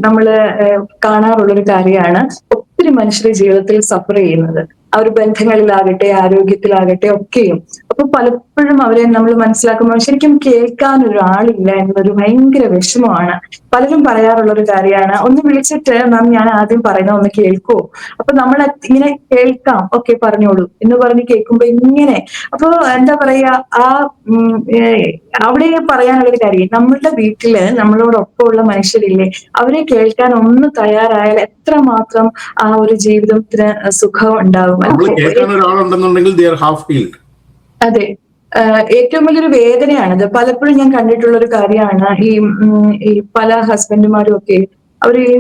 നമ്മള് കാണാറുള്ളൊരു കാര്യമാണ്. ഒത്തിരി മനുഷ്യരുടെ ജീവിതത്തിൽ സഫർ ചെയ്യുന്നത് അവർ ബന്ധങ്ങളിലാകട്ടെ ആരോഗ്യത്തിലാകട്ടെ ഒക്കെയും. അപ്പൊ പലപ്പോഴും അവരെ നമ്മൾ മനസ്സിലാക്കുമ്പോൾ ശരിക്കും കേൾക്കാൻ ഒരാളില്ല എന്നൊരു ഭയങ്കര വിഷമമാണ്. പലരും പറയാറുള്ള ഒരു കാര്യമാണ്, ഒന്ന് വിളിച്ചിട്ട് മാം ഞാൻ ആദ്യം പറയുന്ന ഒന്ന് കേൾക്കോ. അപ്പൊ നമ്മൾ ഇങ്ങനെ കേൾക്കാം, ഓക്കെ പറഞ്ഞോളൂ എന്ന് പറഞ്ഞ് കേൾക്കുമ്പോ ഇങ്ങനെ. അപ്പൊ എന്താ പറയാ, ആ ഉം, അവിടെ പറയാനുള്ളൊരു കാര്യം, നമ്മളുടെ വീട്ടില് നമ്മളോടൊപ്പം ഉള്ള മനുഷ്യരില്ലേ, അവരെ കേൾക്കാൻ ഒന്ന് തയ്യാറായാൽ എത്രമാത്രം ആ ഒരു ജീവിതത്തിന് സുഖം ഉണ്ടാവും. നമ്മൾ കേൾക്കാൻ ഒരാളുണ്ടെന്നുണ്ടെങ്കിൽ they are half healed. അതെ. ഏറ്റവും വലിയൊരു വേദനയാണിത്. പലപ്പോഴും ഞാൻ കണ്ടിട്ടുള്ള ഒരു കാര്യമാണ്, ഈ പല ഹസ്ബൻഡുമാരും ഒക്കെ അവർ ഈ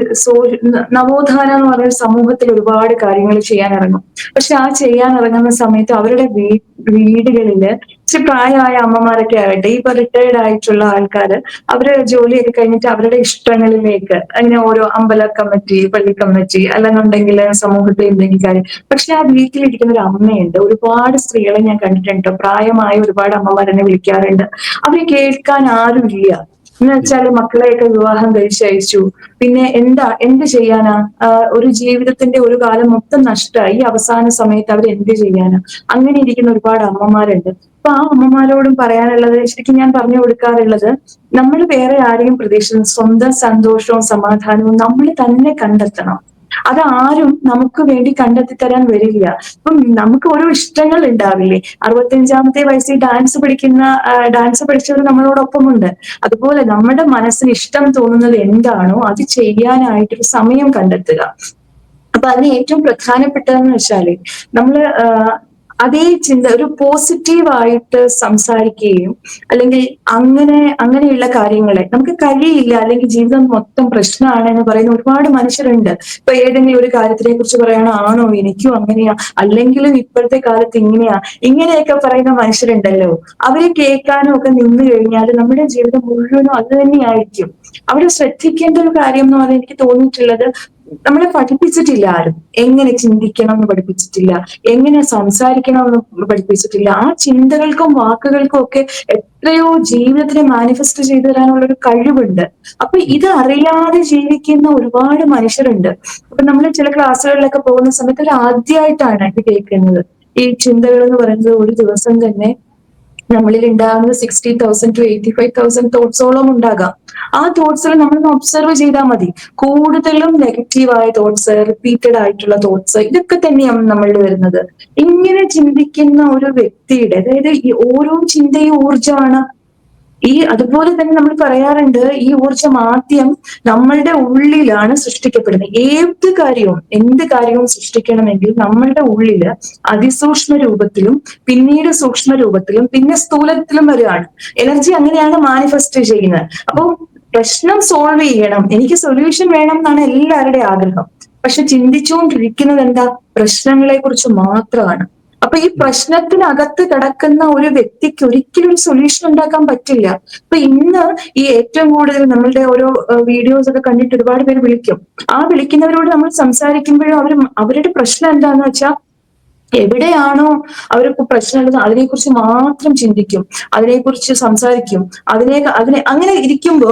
നവോത്ഥാനം എന്ന് പറയുന്ന സമൂഹത്തിൽ ഒരുപാട് കാര്യങ്ങൾ ചെയ്യാൻ ഇറങ്ങും. പക്ഷെ ആ ചെയ്യാൻ ഇറങ്ങുന്ന സമയത്ത് അവരുടെ വീടുകളില് ഇച്ചിരി പ്രായമായ അമ്മമാരൊക്കെ ആകട്ടെ, ഇപ്പൊ റിട്ടയർഡ് ആയിട്ടുള്ള ആൾക്കാര്, അവര് ജോലിയൊക്കെ കഴിഞ്ഞിട്ട് അവരുടെ ഇഷ്ടങ്ങളിലേക്ക് അങ്ങനെ ഓരോ അമ്പല കമ്മിറ്റി, പള്ളി കമ്മിറ്റി, അല്ലെന്നുണ്ടെങ്കിൽ സമൂഹത്തിൽ എന്തെങ്കിലും കാര്യം. പക്ഷെ ആ വീട്ടിലിരിക്കുന്ന ഒരു അമ്മയുണ്ട്, ഒരുപാട് സ്ത്രീകളെ ഞാൻ കണ്ടിട്ടുണ്ട്, പ്രായമായ ഒരുപാട് അമ്മമാർ എന്നെ വിളിക്കാറുണ്ട്. അവരെ കേൾക്കാൻ ആരുമില്ല. എന്ന് വെച്ചാല് മക്കളെയൊക്കെ വിവാഹം കഴിച്ചയച്ചു, പിന്നെ എന്ത് ചെയ്യാനാ? ഒരു ജീവിതത്തിന്റെ ഒരു കാലം മൊത്തം നഷ്ടമായി. ഈ അവസാന സമയത്ത് അവർ എന്ത് ചെയ്യാനാ? അങ്ങനെ ഇരിക്കുന്ന ഒരുപാട് അമ്മമാരുണ്ട്. അപ്പൊ ആ അമ്മമാരോടും പറയാനുള്ളത്, ശരിക്കും ഞാൻ പറഞ്ഞു കൊടുക്കാറുള്ളത്, നമ്മൾ വേറെ ആരെയും പ്രതീക്ഷിക്കുന്നു, സ്വന്തം സന്തോഷവും സമാധാനവും നമ്മൾ തന്നെ കണ്ടെത്തണം. അതാരും നമുക്ക് വേണ്ടി കണ്ടെത്തി തരാൻ വരില്ല. ഇപ്പം നമുക്ക് ഓരോ ഇഷ്ടങ്ങൾ ഉണ്ടാവില്ലേ? 65-ാമത്തെ വയസ്സിൽ ഡാൻസ് പഠിച്ചവർ നമ്മളോടൊപ്പമുണ്ട്. അതുപോലെ നമ്മുടെ മനസ്സിന് ഇഷ്ടം തോന്നുന്നത് എന്താണോ അത് ചെയ്യാനായിട്ടൊരു സമയം കണ്ടെത്തുക. അപ്പൊ അതിന് ഏറ്റവും പ്രധാനപ്പെട്ടതെന്ന് വെച്ചാല് നമ്മള് അതേ ചിന്ത, ഒരു പോസിറ്റീവായിട്ട് സംസാരിക്കുകയും, അല്ലെങ്കിൽ അങ്ങനെയുള്ള കാര്യങ്ങളെ നമുക്ക് കഴിയില്ല, അല്ലെങ്കിൽ ജീവിതം മൊത്തം പ്രശ്നമാണ് എന്ന് പറയുന്ന ഒരുപാട് മനുഷ്യരുണ്ട്. ഇപ്പൊ ഏതെങ്കിലും ഒരു കാര്യത്തിനെ കുറിച്ച് പറയണോ, ആണോ എനിക്കും അങ്ങനെയാ, അല്ലെങ്കിലും ഇപ്പോഴത്തെ കാലത്ത് ഇങ്ങനെയൊക്കെ പറയുന്ന മനുഷ്യരുണ്ടല്ലോ. അവരെ കേൾക്കാനും ഒക്കെ നിന്ന് കഴിഞ്ഞാൽ നമ്മുടെ ജീവിതം മുഴുവനും അത് തന്നെയായിരിക്കും. അവിടെ ശ്രദ്ധിക്കേണ്ട ഒരു കാര്യം എന്ന് പറഞ്ഞാൽ എനിക്ക് തോന്നിയിട്ടുള്ളത്, നമ്മളെ പഠിപ്പിച്ചിട്ടില്ല ആരും. എങ്ങനെ ചിന്തിക്കണം എന്ന് പഠിപ്പിച്ചിട്ടില്ല, എങ്ങനെ സംസാരിക്കണം എന്ന് പഠിപ്പിച്ചിട്ടില്ല. ആ ചിന്തകൾക്കും വാക്കുകൾക്കും ഒക്കെ എത്രയോ ജീവിതത്തിനെ മാനിഫെസ്റ്റ് ചെയ്തു തരാനുള്ള ഒരു കഴിവുണ്ട്. അപ്പൊ ഇത് അറിയാതെ ജീവിക്കുന്ന ഒരുപാട് മനുഷ്യരുണ്ട്. അപ്പൊ നമ്മൾ ചില ക്ലാസ്സുകളിലൊക്കെ പോകുന്ന സമയത്ത് ഒരു ആദ്യമായിട്ടാണ് ഇത് കേൾക്കുന്നത്. ഈ ചിന്തകൾ എന്ന് പറയുന്നത് ഒരു ദിവസം തന്നെ നമ്മളിൽ ഉണ്ടാകുന്ന 60,000 to 85,000 തോട്ട്സോളം ഉണ്ടാകാം. ആ തോട്ട്സിൽ നമ്മളൊന്ന് ഒബ്സർവ് ചെയ്താൽ മതി. കൂടുതലും നെഗറ്റീവായ തോട്ട്സ്, റിപ്പീറ്റഡ് ആയിട്ടുള്ള തോട്ട്സ്, ഇതൊക്കെ തന്നെയാണ് നമ്മളിൽ വരുന്നത്. ഇങ്ങനെ ചിന്തിക്കുന്ന ഒരു വ്യക്തിയുടെ, അതായത് ഈ ഓരോ ചിന്തയും ഊർജമാണ്. അതുപോലെ തന്നെ നമ്മൾ പറയാറുണ്ട്, ഈ ഊർജം ആദ്യം നമ്മളുടെ ഉള്ളിലാണ് സൃഷ്ടിക്കപ്പെടുന്നത്. എന്ത് കാര്യവും സൃഷ്ടിക്കണമെങ്കിൽ നമ്മളുടെ ഉള്ളില് അതിസൂക്ഷ്മ രൂപത്തിലും പിന്നീട് സൂക്ഷ്മ രൂപത്തിലും പിന്നെ സ്ഥൂലത്തിലും വരികയാണ്. എനർജി അങ്ങനെയാണ് മാനിഫെസ്റ്റ് ചെയ്യുന്നത്. അപ്പോൾ പ്രശ്നം സോൾവ് ചെയ്യണം, എനിക്ക് സൊല്യൂഷൻ വേണം എന്നാണ് എല്ലാവരുടെയും ആഗ്രഹം. പക്ഷെ ചിന്തിച്ചുകൊണ്ടിരിക്കുന്നത് എന്താ? പ്രശ്നങ്ങളെ കുറിച്ച് മാത്രമാണ്. അപ്പൊ ഈ പ്രശ്നത്തിനകത്ത് കിടക്കുന്ന ഒരു വ്യക്തിക്ക് ഒരിക്കലും ഒരു സൊല്യൂഷൻ ഉണ്ടാക്കാൻ പറ്റില്ല. അപ്പൊ ഇന്ന് ഈ ഏറ്റവും കൂടുതൽ നമ്മളുടെ ഓരോ വീഡിയോസ് ഒക്കെ കണ്ടിട്ട് ഒരുപാട് പേര് വിളിക്കും. ആ വിളിക്കുന്നവരോട് നമ്മൾ സംസാരിക്കുമ്പോഴും അവരുടെ പ്രശ്നം എന്താന്ന് വെച്ചാൽ, എവിടെയാണോ അവർക്ക് പ്രശ്നമുള്ളത് അതിനെക്കുറിച്ച് മാത്രം ചിന്തിക്കും, അതിനെക്കുറിച്ച് സംസാരിക്കും. അങ്ങനെ ഇരിക്കുമ്പോ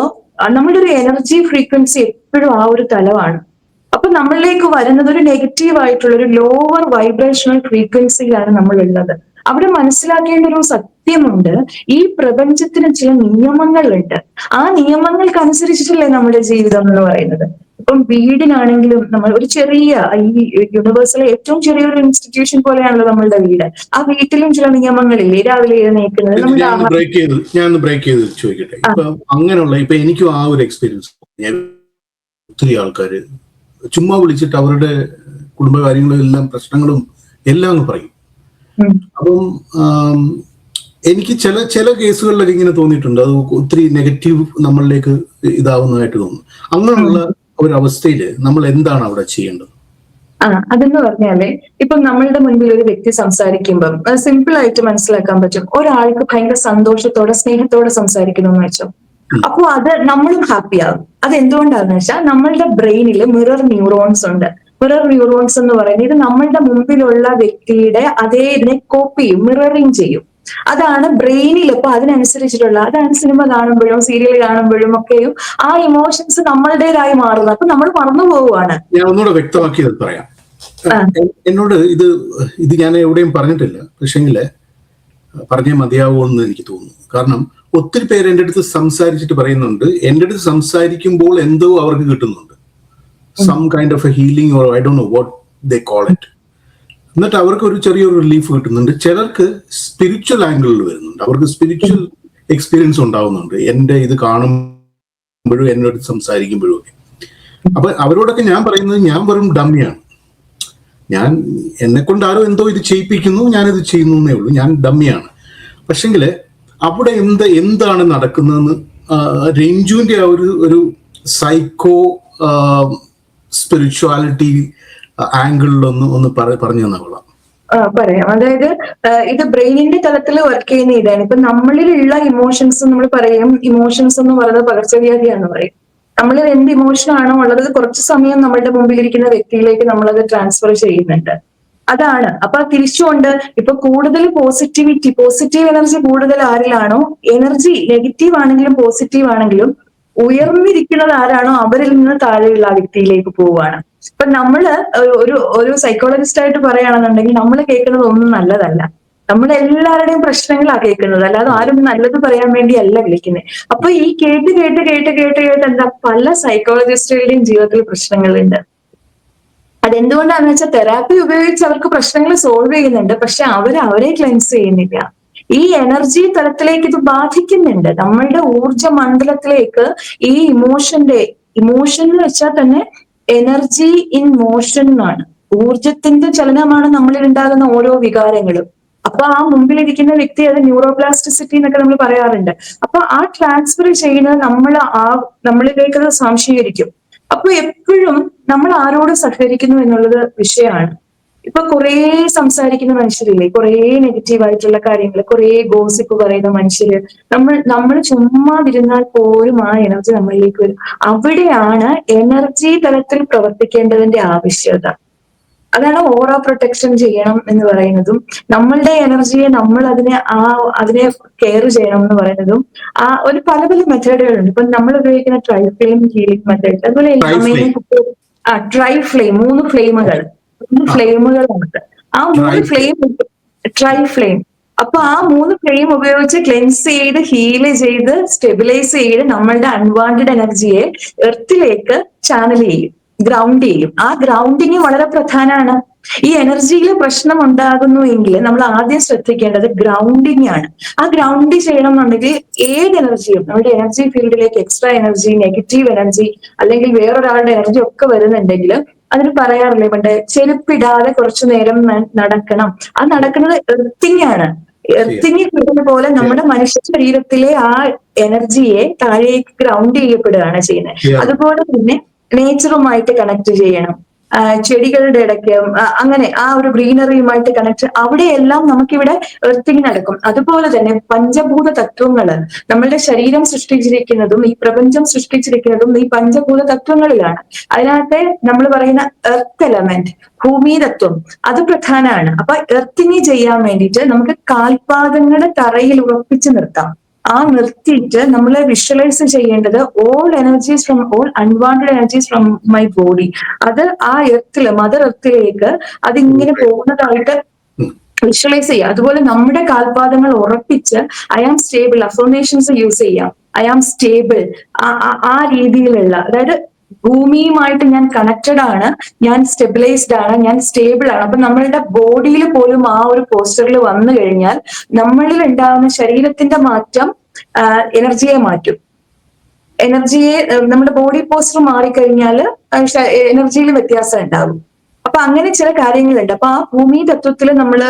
നമ്മുടെ ഒരു എനർജി ഫ്രീക്വൻസി എപ്പോഴും ആ ഒരു തലമാണ്. അപ്പൊ നമ്മളിലേക്ക് വരുന്നത് ഒരു നെഗറ്റീവ് ആയിട്ടുള്ള ഒരു ലോവർ വൈബ്രേഷണൽ ഫ്രീക്വൻസിയിലാണ് നമ്മൾ ഉള്ളത്. അവിടെ മനസ്സിലാക്കേണ്ട ഒരു സത്യമുണ്ട്, ഈ പ്രപഞ്ചത്തിന് ചില നിയമങ്ങളുണ്ട്. ആ നിയമങ്ങൾക്കനുസരിച്ചിട്ടല്ലേ നമ്മുടെ ജീവിതം എന്ന് പറയുന്നത്. ഇപ്പം വീടിനാണെങ്കിലും നമ്മൾ ഒരു ചെറിയ, ഈ യൂണിവേഴ്സിലെ ഏറ്റവും ചെറിയൊരു ഇൻസ്റ്റിറ്റ്യൂഷൻ പോലെയാണല്ലോ നമ്മളുടെ വീട്. ആ വീട്ടിലും ചില നിയമങ്ങളില്ലേ? രാവിലെ എഴുന്നേൽക്കുന്നത്, നമ്മുടെ ഞാൻ ബ്രേക്ക് ചെയ്ത് ചോദിക്കട്ടെ. ഇപ്പൊ അങ്ങനെയുള്ള, ഇപ്പൊ എനിക്കും ആ ഒരു എക്സ്പീരിയൻസ്. ഒത്തിരി ആൾക്കാര് ചുമ്മാ വിളിച്ചിട്ട് അവരുടെ കുടുംബകാര്യങ്ങളും എല്ലാം പ്രശ്നങ്ങളും എല്ലാം അങ്ങ് പറയും. അപ്പം എനിക്ക് ചില കേസുകളിലൊക്കെ ഇങ്ങനെ തോന്നിയിട്ടുണ്ട്, അത് ഒത്തിരി നെഗറ്റീവ് നമ്മളിലേക്ക് ഇതാവുന്നതായിട്ട് തോന്നുന്നു. അങ്ങനെയുള്ള ഒരു അവസ്ഥയിൽ നമ്മൾ എന്താണ് അവിടെ ചെയ്യേണ്ടത്? അതെന്ന് പറഞ്ഞാല്, ഇപ്പൊ നമ്മളുടെ മുൻപിൽ ഒരു വ്യക്തി സംസാരിക്കുമ്പം സിമ്പിൾ ആയിട്ട് മനസ്സിലാക്കാൻ പറ്റും. ഒരാൾക്ക് ഭയങ്കര സന്തോഷത്തോടെ സ്നേഹത്തോടെ സംസാരിക്കണമെന്ന് വെച്ചോ, അപ്പൊ അത് നമ്മളും ഹാപ്പിയാകും. അത് എന്തുകൊണ്ടാണെന്ന് വെച്ചാൽ നമ്മളുടെ ബ്രെയിനിൽ മിറർ ന്യൂറോൺസ് ഉണ്ട്. മിറർ ന്യൂറോൺസ് എന്ന് പറയുന്നത് ഇത് നമ്മളുടെ മുമ്പിലുള്ള വ്യക്തിയുടെ ഇതിനെ കോപ്പി ചെയ്യും, മിററിങ് ചെയ്യും. അതാണ് ബ്രെയിനിൽ ഇപ്പൊ അതിനനുസരിച്ചിട്ടുള്ള, അതാണ് സിനിമ കാണുമ്പോഴും സീരിയൽ കാണുമ്പോഴും ഒക്കെയും ആ ഇമോഷൻസ് നമ്മളുടേതായി മാറുന്നത്. അപ്പൊ നമ്മൾ മറന്നു പോവുകയാണ്. ഞാൻ ഒന്നുകൂടെ വ്യക്തമാക്കിയത് പറയാം. എന്നോട് ഇത് ഞാൻ എവിടെയും പറഞ്ഞിട്ടില്ല, പക്ഷെങ്കില് പറഞ്ഞേ മതിയാവുമെന്ന് എനിക്ക് തോന്നുന്നു. കാരണം ഒത്തിരി പേര് എൻ്റെ അടുത്ത് സംസാരിച്ചിട്ട് പറയുന്നുണ്ട്, എൻ്റെ അടുത്ത് സംസാരിക്കുമ്പോൾ എന്തോ അവർക്ക് കിട്ടുന്നുണ്ട്, some kind of a healing or I don't know what they call it. എന്നിട്ട് അവർക്ക് ഒരു ചെറിയൊരു റിലീഫ് കിട്ടുന്നുണ്ട്. ചിലർക്ക് സ്പിരിച്വൽ ആംഗിളിൽ വരുന്നുണ്ട്, അവർക്ക് സ്പിരിച്വൽ എക്സ്പീരിയൻസ് ഉണ്ടാവുന്നുണ്ട് എൻ്റെ ഇത് കാണുമ്പോഴും എന്നോട് സംസാരിക്കുമ്പോഴും ഒക്കെ. അപ്പൊ അവരോടൊക്കെ ഞാൻ പറയുന്നത്, ഞാൻ വെറും ഡമ്മിയാണ്, ഞാൻ എന്നെ കൊണ്ട് ആരോ എന്തോ ഇത് ചെയ്യിപ്പിക്കുന്നു, ഞാനിത് ചെയ്യുന്നേ ഉള്ളൂ, ഞാൻ ഡമ്മിയാണ്. പക്ഷെങ്കില് അവിടെ എന്താണ് നടക്കുന്നതെന്ന് രഞ്ജുവിന്റെ ആ ഒരു സൈക്കോ സ്പിരിച്വാലിറ്റി ആംഗിളിലൊന്ന് പറഞ്ഞു തന്നാ കൊള്ളാം. പറയാം. അതായത് ഇത് ബ്രെയിനിന്റെ തലത്തിൽ വർക്ക് ചെയ്യുന്ന ഇതാണ്. ഇപ്പൊ നമ്മളിലുള്ള ഇമോഷൻസ്, നമ്മൾ പറയും ഇമോഷൻസ് എന്ന് പറയുന്നത് പകർച്ചവ്യാധിയാന്ന് പറയും. നമ്മളിൽ എന്ത് ഇമോഷൻ ആണോ ഉള്ളത് കുറച്ചു സമയം നമ്മളുടെ മുമ്പിലിരിക്കുന്ന വ്യക്തിയിലേക്ക് നമ്മളത് ട്രാൻസ്ഫർ ചെയ്യുന്നുണ്ട്. അതാണ്. അപ്പൊ തിരിച്ചുകൊണ്ട് ഇപ്പൊ കൂടുതൽ പോസിറ്റീവ് എനർജി കൂടുതൽ ആരിലാണോ, എനർജി നെഗറ്റീവ് ആണെങ്കിലും പോസിറ്റീവ് ആണെങ്കിലും ഉയർന്നിരിക്കുന്നത് ആരാണോ അവരിൽ നിന്ന് താഴെയുള്ള ആ വ്യക്തിയിലേക്ക് പോവുകയാണ്. ഇപ്പൊ നമ്മള് ഒരു സൈക്കോളജിസ്റ്റ് ആയിട്ട് പറയുകയാണെന്നുണ്ടെങ്കിൽ നമ്മൾ കേൾക്കുന്നത് ഒന്നും നല്ലതല്ല. നമ്മളെല്ലാവരുടെയും പ്രശ്നങ്ങളാണ് കേൾക്കുന്നത്, അല്ലാതെ ആരും നല്ലത് പറയാൻ വേണ്ടിയല്ല വിളിക്കുന്നത്. അപ്പൊ ഈ കേട്ട് എന്താ, പല സൈക്കോളജിസ്റ്റുകളുടെയും ജീവിതത്തിൽ പ്രശ്നങ്ങളുണ്ട്. അതെന്തുകൊണ്ടാന്ന് വെച്ചാൽ തെറാപ്പി ഉപയോഗിച്ച് അവർക്ക് പ്രശ്നങ്ങൾ സോൾവ് ചെയ്യുന്നുണ്ട്, പക്ഷെ അവരെ ക്ലെൻസ് ചെയ്യുന്നില്ല. ഈ എനർജി തലത്തിലേക്ക് ഇത് ബാധിക്കുന്നുണ്ട്, നമ്മളുടെ ഊർജ മണ്ഡലത്തിലേക്ക്. ഈ ഇമോഷൻ എന്ന് വെച്ചാൽ തന്നെ എനർജി ഇൻ മോഷൻ എന്നാണ്. ഊർജത്തിന്റെ ചലനമാണ് നമ്മളിൽ ഉണ്ടാകുന്ന ഓരോ വികാരങ്ങളും. അപ്പൊ ആ മുമ്പിലിരിക്കുന്ന വ്യക്തി, അത് ന്യൂറോപ്ലാസ്റ്റിസിറ്റി എന്നൊക്കെ നമ്മൾ പറയാറുണ്ട്. അപ്പൊ ആ ട്രാൻസ്ഫർ ചെയ്യുന്നത് നമ്മളിലേക്ക് അത് സ്വാംശീകരിക്കും. അപ്പൊ എപ്പോഴും നമ്മൾ ആരോട് സഹകരിക്കുന്നു എന്നുള്ളത് വിഷയമാണ്. ഇപ്പൊ കുറേ സംസാരിക്കുന്ന മനുഷ്യരില്ലേ, കുറേ നെഗറ്റീവ് ആയിട്ടുള്ള കാര്യങ്ങൾ, കുറേ ഗോസിപ്പ് പറയുന്ന മനുഷ്യര്, നമ്മൾ ചുമ്മാതിരുന്നാൽ പോലും ആ എനർജി നമ്മളിലേക്ക് വരും. അവിടെയാണ് എനർജി തലത്തിൽ പ്രവർത്തിക്കേണ്ടതിന്റെ ആവശ്യകത. അതാണ് ഓറ പ്രൊട്ടക്ഷൻ ചെയ്യണം എന്ന് പറയുന്നതും, നമ്മളുടെ എനർജിയെ നമ്മൾ അതിനെ കെയർ ചെയ്യണം എന്ന് പറയുന്നതും. ഒരു പല മെത്തേഡുകളുണ്ട്. ഇപ്പൊ നമ്മൾ ഉപയോഗിക്കുന്ന ട്രൈ ഫ്ലെയിം ഹീലിംഗ് മെത്തേഡ്, അതുപോലെ ട്രൈ ഫ്ലെയിം, 3 ഫ്ലെയിമുകൾ ഉണ്ട്. ആ 3 ഫ്ലെയിം, ട്രൈ ഫ്ലെയിം. അപ്പൊ ആ 3 ഫ്ലെയിം ഉപയോഗിച്ച് ക്ലെൻസ് ചെയ്ത്, ഹീല് ചെയ്ത്, സ്റ്റെബിലൈസ് ചെയ്ത് നമ്മളുടെ അൺവാണ്ടഡ് എനർജിയെ എർത്തിലേക്ക് ചാനൽ ചെയ്യും, ഗ്രൗണ്ട് ചെയ്യും. ആ ഗ്രൗണ്ടിങ് വളരെ പ്രധാനമാണ്. ഈ എനർജിയിൽ പ്രശ്നം ഉണ്ടാകുന്നു എങ്കിൽ നമ്മൾ ആദ്യം ശ്രദ്ധിക്കേണ്ടത് ഗ്രൗണ്ടിങ് ആണ്. ആ ഗ്രൗണ്ട് ചെയ്യണം എന്നുണ്ടെങ്കിൽ ഏത് എനർജിയും, നമ്മുടെ എനർജി ഫീൽഡിലേക്ക് എക്സ്ട്രാ എനർജി, നെഗറ്റീവ് എനർജി, അല്ലെങ്കിൽ വേറൊരാളുടെ എനർജി ഒക്കെ വരുന്നുണ്ടെങ്കിൽ അതിന് പറയാറില്ലേ പണ്ട്, ചെരുപ്പിടാതെ കുറച്ചു നേരം നടക്കണം. ആ നടക്കുന്നത് എർത്തിങ് ആണ്. എർത്തിങ് ചെയ്യുന്ന പോലെ നമ്മുടെ മനുഷ്യ ശരീരത്തിലെ ആ എനർജിയെ താഴേക്ക് ഗ്രൗണ്ട് ചെയ്യപ്പെടുകയാണ് ചെയ്യുന്നത്. അതുപോലെ തന്നെ നേച്ചറുമായിട്ട് കണക്ട് ചെയ്യണം, ചെടികളുടെ ഇടയ്ക്ക്, അങ്ങനെ ആ ഒരു ഗ്രീനറിയുമായിട്ട് കണക്ട്, അവിടെയെല്ലാം നമുക്കിവിടെ എർത്തിങ് നടക്കും. അതുപോലെ തന്നെ പഞ്ചഭൂത തത്വങ്ങള്, നമ്മളുടെ ശരീരം സൃഷ്ടിച്ചിരിക്കുന്നതും ഈ പ്രപഞ്ചം സൃഷ്ടിച്ചിരിക്കുന്നതും ഈ പഞ്ചഭൂത തത്വങ്ങളിലാണ്. അതിനകത്തെ നമ്മൾ പറയുന്ന എർത്ത് എലമെന്റ്, ഭൂമി തത്വം, അത് പ്രധാനമാണ്. അപ്പൊ എർത്തിങ് ചെയ്യാൻ വേണ്ടിയിട്ട് നമുക്ക് കാൽപാദങ്ങളെ തറയിൽ ഉറപ്പിച്ചു നിർത്താം. ആ നിർത്തിയിട്ട് നമ്മൾ വിഷ്വലൈസ് ചെയ്യേണ്ടത് all energies from all unwanted energies from my body, അത് ആ മദർ എർത്തിലേക്ക് അതിങ്ങനെ പോകുന്നതായിട്ട് വിഷ്വലൈസ് ചെയ്യുക. അതുപോലെ നമ്മുടെ കാൽപാദങ്ങൾ ഉറപ്പിച്ച് I am stable, affirmations use ചെയ്യാം. ഐ ആം സ്റ്റേബിൾ, ആ രീതിയിലുള്ള, അതായത് ഭൂമിയുമായിട്ട് ഞാൻ കണക്റ്റഡ് ആണ്, ഞാൻ സ്റ്റെബിലൈസ്ഡ് ആണ്, ഞാൻ സ്റ്റേബിൾ ആണ്. അപ്പൊ നമ്മളുടെ ബോഡിയിൽ പോലും ആ ഒരു പോസ്റ്ററിൽ വന്നു കഴിഞ്ഞാൽ നമ്മളിൽ ഉണ്ടാകുന്ന ശരീരത്തിന്റെ മാറ്റം എനർജിയെ മാറ്റും. നമ്മുടെ ബോഡി പോസ്റ്റർ മാറിക്കഴിഞ്ഞാൽ എനർജിയിൽ വ്യത്യാസം ഉണ്ടാകും. അപ്പൊ അങ്ങനെ ചില കാര്യങ്ങളുണ്ട്. അപ്പൊ ആ ഭൂമി തത്വത്തിൽ നമ്മൾ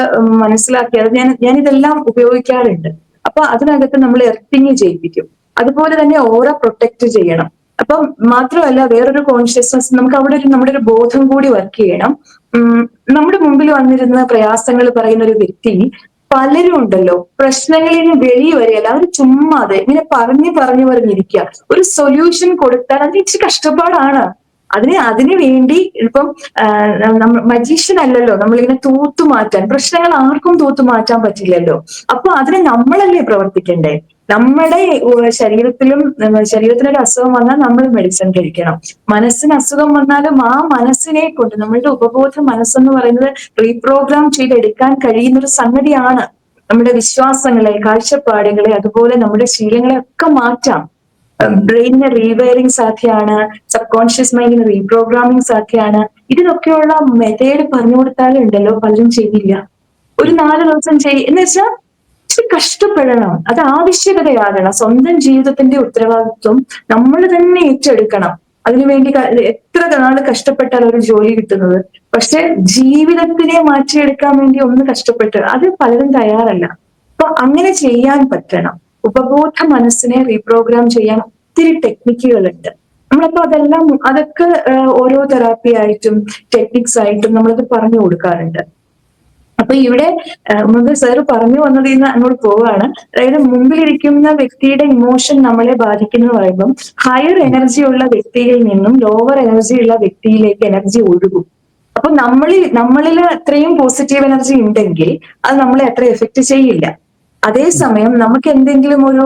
മനസ്സിലാക്കിയത്, ഞാൻ ഇതെല്ലാം ഉപയോഗിക്കാറുണ്ട്. അപ്പൊ അതിനകത്ത് നമ്മൾ എർത്തിങ് ചെയ്യിപ്പിക്കും. അതുപോലെ തന്നെ ഓറ പ്രൊട്ടക്ട് ചെയ്യണം. അപ്പം മാത്രമല്ല വേറൊരു കോൺഷ്യസ്നസ്, നമുക്ക് അവിടെ നമ്മുടെ ഒരു ബോധം കൂടി വർക്ക് ചെയ്യണം. നമ്മുടെ മുമ്പിൽ വന്നിരുന്ന പ്രയാസങ്ങൾ പറയുന്ന ഒരു വ്യക്തി, പലരും ഉണ്ടല്ലോ പ്രശ്നങ്ങളിൽ നിന്ന് വെളി വരികയല്ല, അവർ ചുമ്മാതെ ഇങ്ങനെ പറഞ്ഞിരിക്കുക. ഒരു സൊല്യൂഷൻ കൊടുത്താൽ അത് ഇച്ചിരി കഷ്ടപ്പാടാണ്. അതിനു വേണ്ടി ഇപ്പം മജീഷ്യൻ അല്ലല്ലോ നമ്മളിങ്ങനെ തൂത്തു മാറ്റാൻ, പ്രശ്നങ്ങൾ ആർക്കും തൂത്തു മാറ്റാൻ പറ്റില്ലല്ലോ. അപ്പൊ അതിന് നമ്മളല്ലേ പ്രവർത്തിക്കണ്ടേ? നമ്മുടെ ശരീരത്തിനൊരു അസുഖം വന്നാൽ നമ്മൾ മെഡിസിൻ കഴിക്കണം. മനസ്സിന് അസുഖം വന്നാലും ആ മനസ്സിനെ കൊണ്ട്, നമ്മളുടെ ഉപബോധ മനസ്സെന്ന് പറയുന്നത് റീപ്രോഗ്രാം ചെയ്തെടുക്കാൻ കഴിയുന്ന ഒരു സംഗതിയാണ്. നമ്മുടെ വിശ്വാസങ്ങളെ, കാഴ്ചപ്പാടുകളെ, അതുപോലെ നമ്മുടെ ശീലങ്ങളെ ഒക്കെ മാറ്റാം. ബ്രെയിനിന് റീവയറിംഗ് സാധ്യമാണ്, സബ് കോൺഷ്യസ് മൈൻഡിന് റീപ്രോഗ്രാമിംഗ് സാധ്യമാണ്. ഇതിനൊക്കെയുള്ള മെത്തേഡ് പറഞ്ഞു കൊടുത്താലും ഉണ്ടല്ലോ പലരും ചെയ്യില്ല. ഒരു 4 ദിവസം എന്ന് വെച്ചാൽ ഇച്ചിരി കഷ്ടപ്പെടണം, അത് ആവശ്യകതയാകണം. സ്വന്തം ജീവിതത്തിന്റെ ഉത്തരവാദിത്വം നമ്മൾ തന്നെ ഏറ്റെടുക്കണം. അതിനുവേണ്ടി എത്ര നാള് കഷ്ടപ്പെട്ടാൽ ഒരു ജോലി കിട്ടുന്നത്. പക്ഷെ ജീവിതത്തിനെ മാറ്റിയെടുക്കാൻ വേണ്ടി ഒന്ന് കഷ്ടപ്പെട്ട് അത് പലരും തയ്യാറല്ല. അപ്പൊ അങ്ങനെ ചെയ്യാൻ പറ്റണം. ഉപബോധ മനസ്സിനെ റീപ്രോഗ്രാം ചെയ്യാൻ ഒത്തിരി ടെക്നിക്കുകളുണ്ട്. നമ്മളപ്പോ അതൊക്കെ ഓരോ തെറാപ്പി ആയിട്ടും ടെക്നിക്സ് ആയിട്ടും നമ്മളത് പറഞ്ഞു കൊടുക്കാറുണ്ട്. അപ്പൊ ഇവിടെ മുമ്പ് സാറ് പറഞ്ഞു വന്നതിൽ നിന്ന് അങ്ങോട്ട് പോവാണ്. അതായത് മുമ്പിലിരിക്കുന്ന വ്യക്തിയുടെ ഇമോഷൻ നമ്മളെ ബാധിക്കുന്നു പറയുമ്പം ഹയർ എനർജി ഉള്ള വ്യക്തിയിൽ നിന്നും ലോവർ എനർജി ഉള്ള വ്യക്തിയിലേക്ക് എനർജി ഒഴുകും. അപ്പൊ നമ്മളിൽ അത്രയും പോസിറ്റീവ് എനർജി ഉണ്ടെങ്കിൽ അത് നമ്മളെ അത്ര എഫക്ട് ചെയ്യില്ല. അതേസമയം നമുക്ക് എന്തെങ്കിലും ഒരു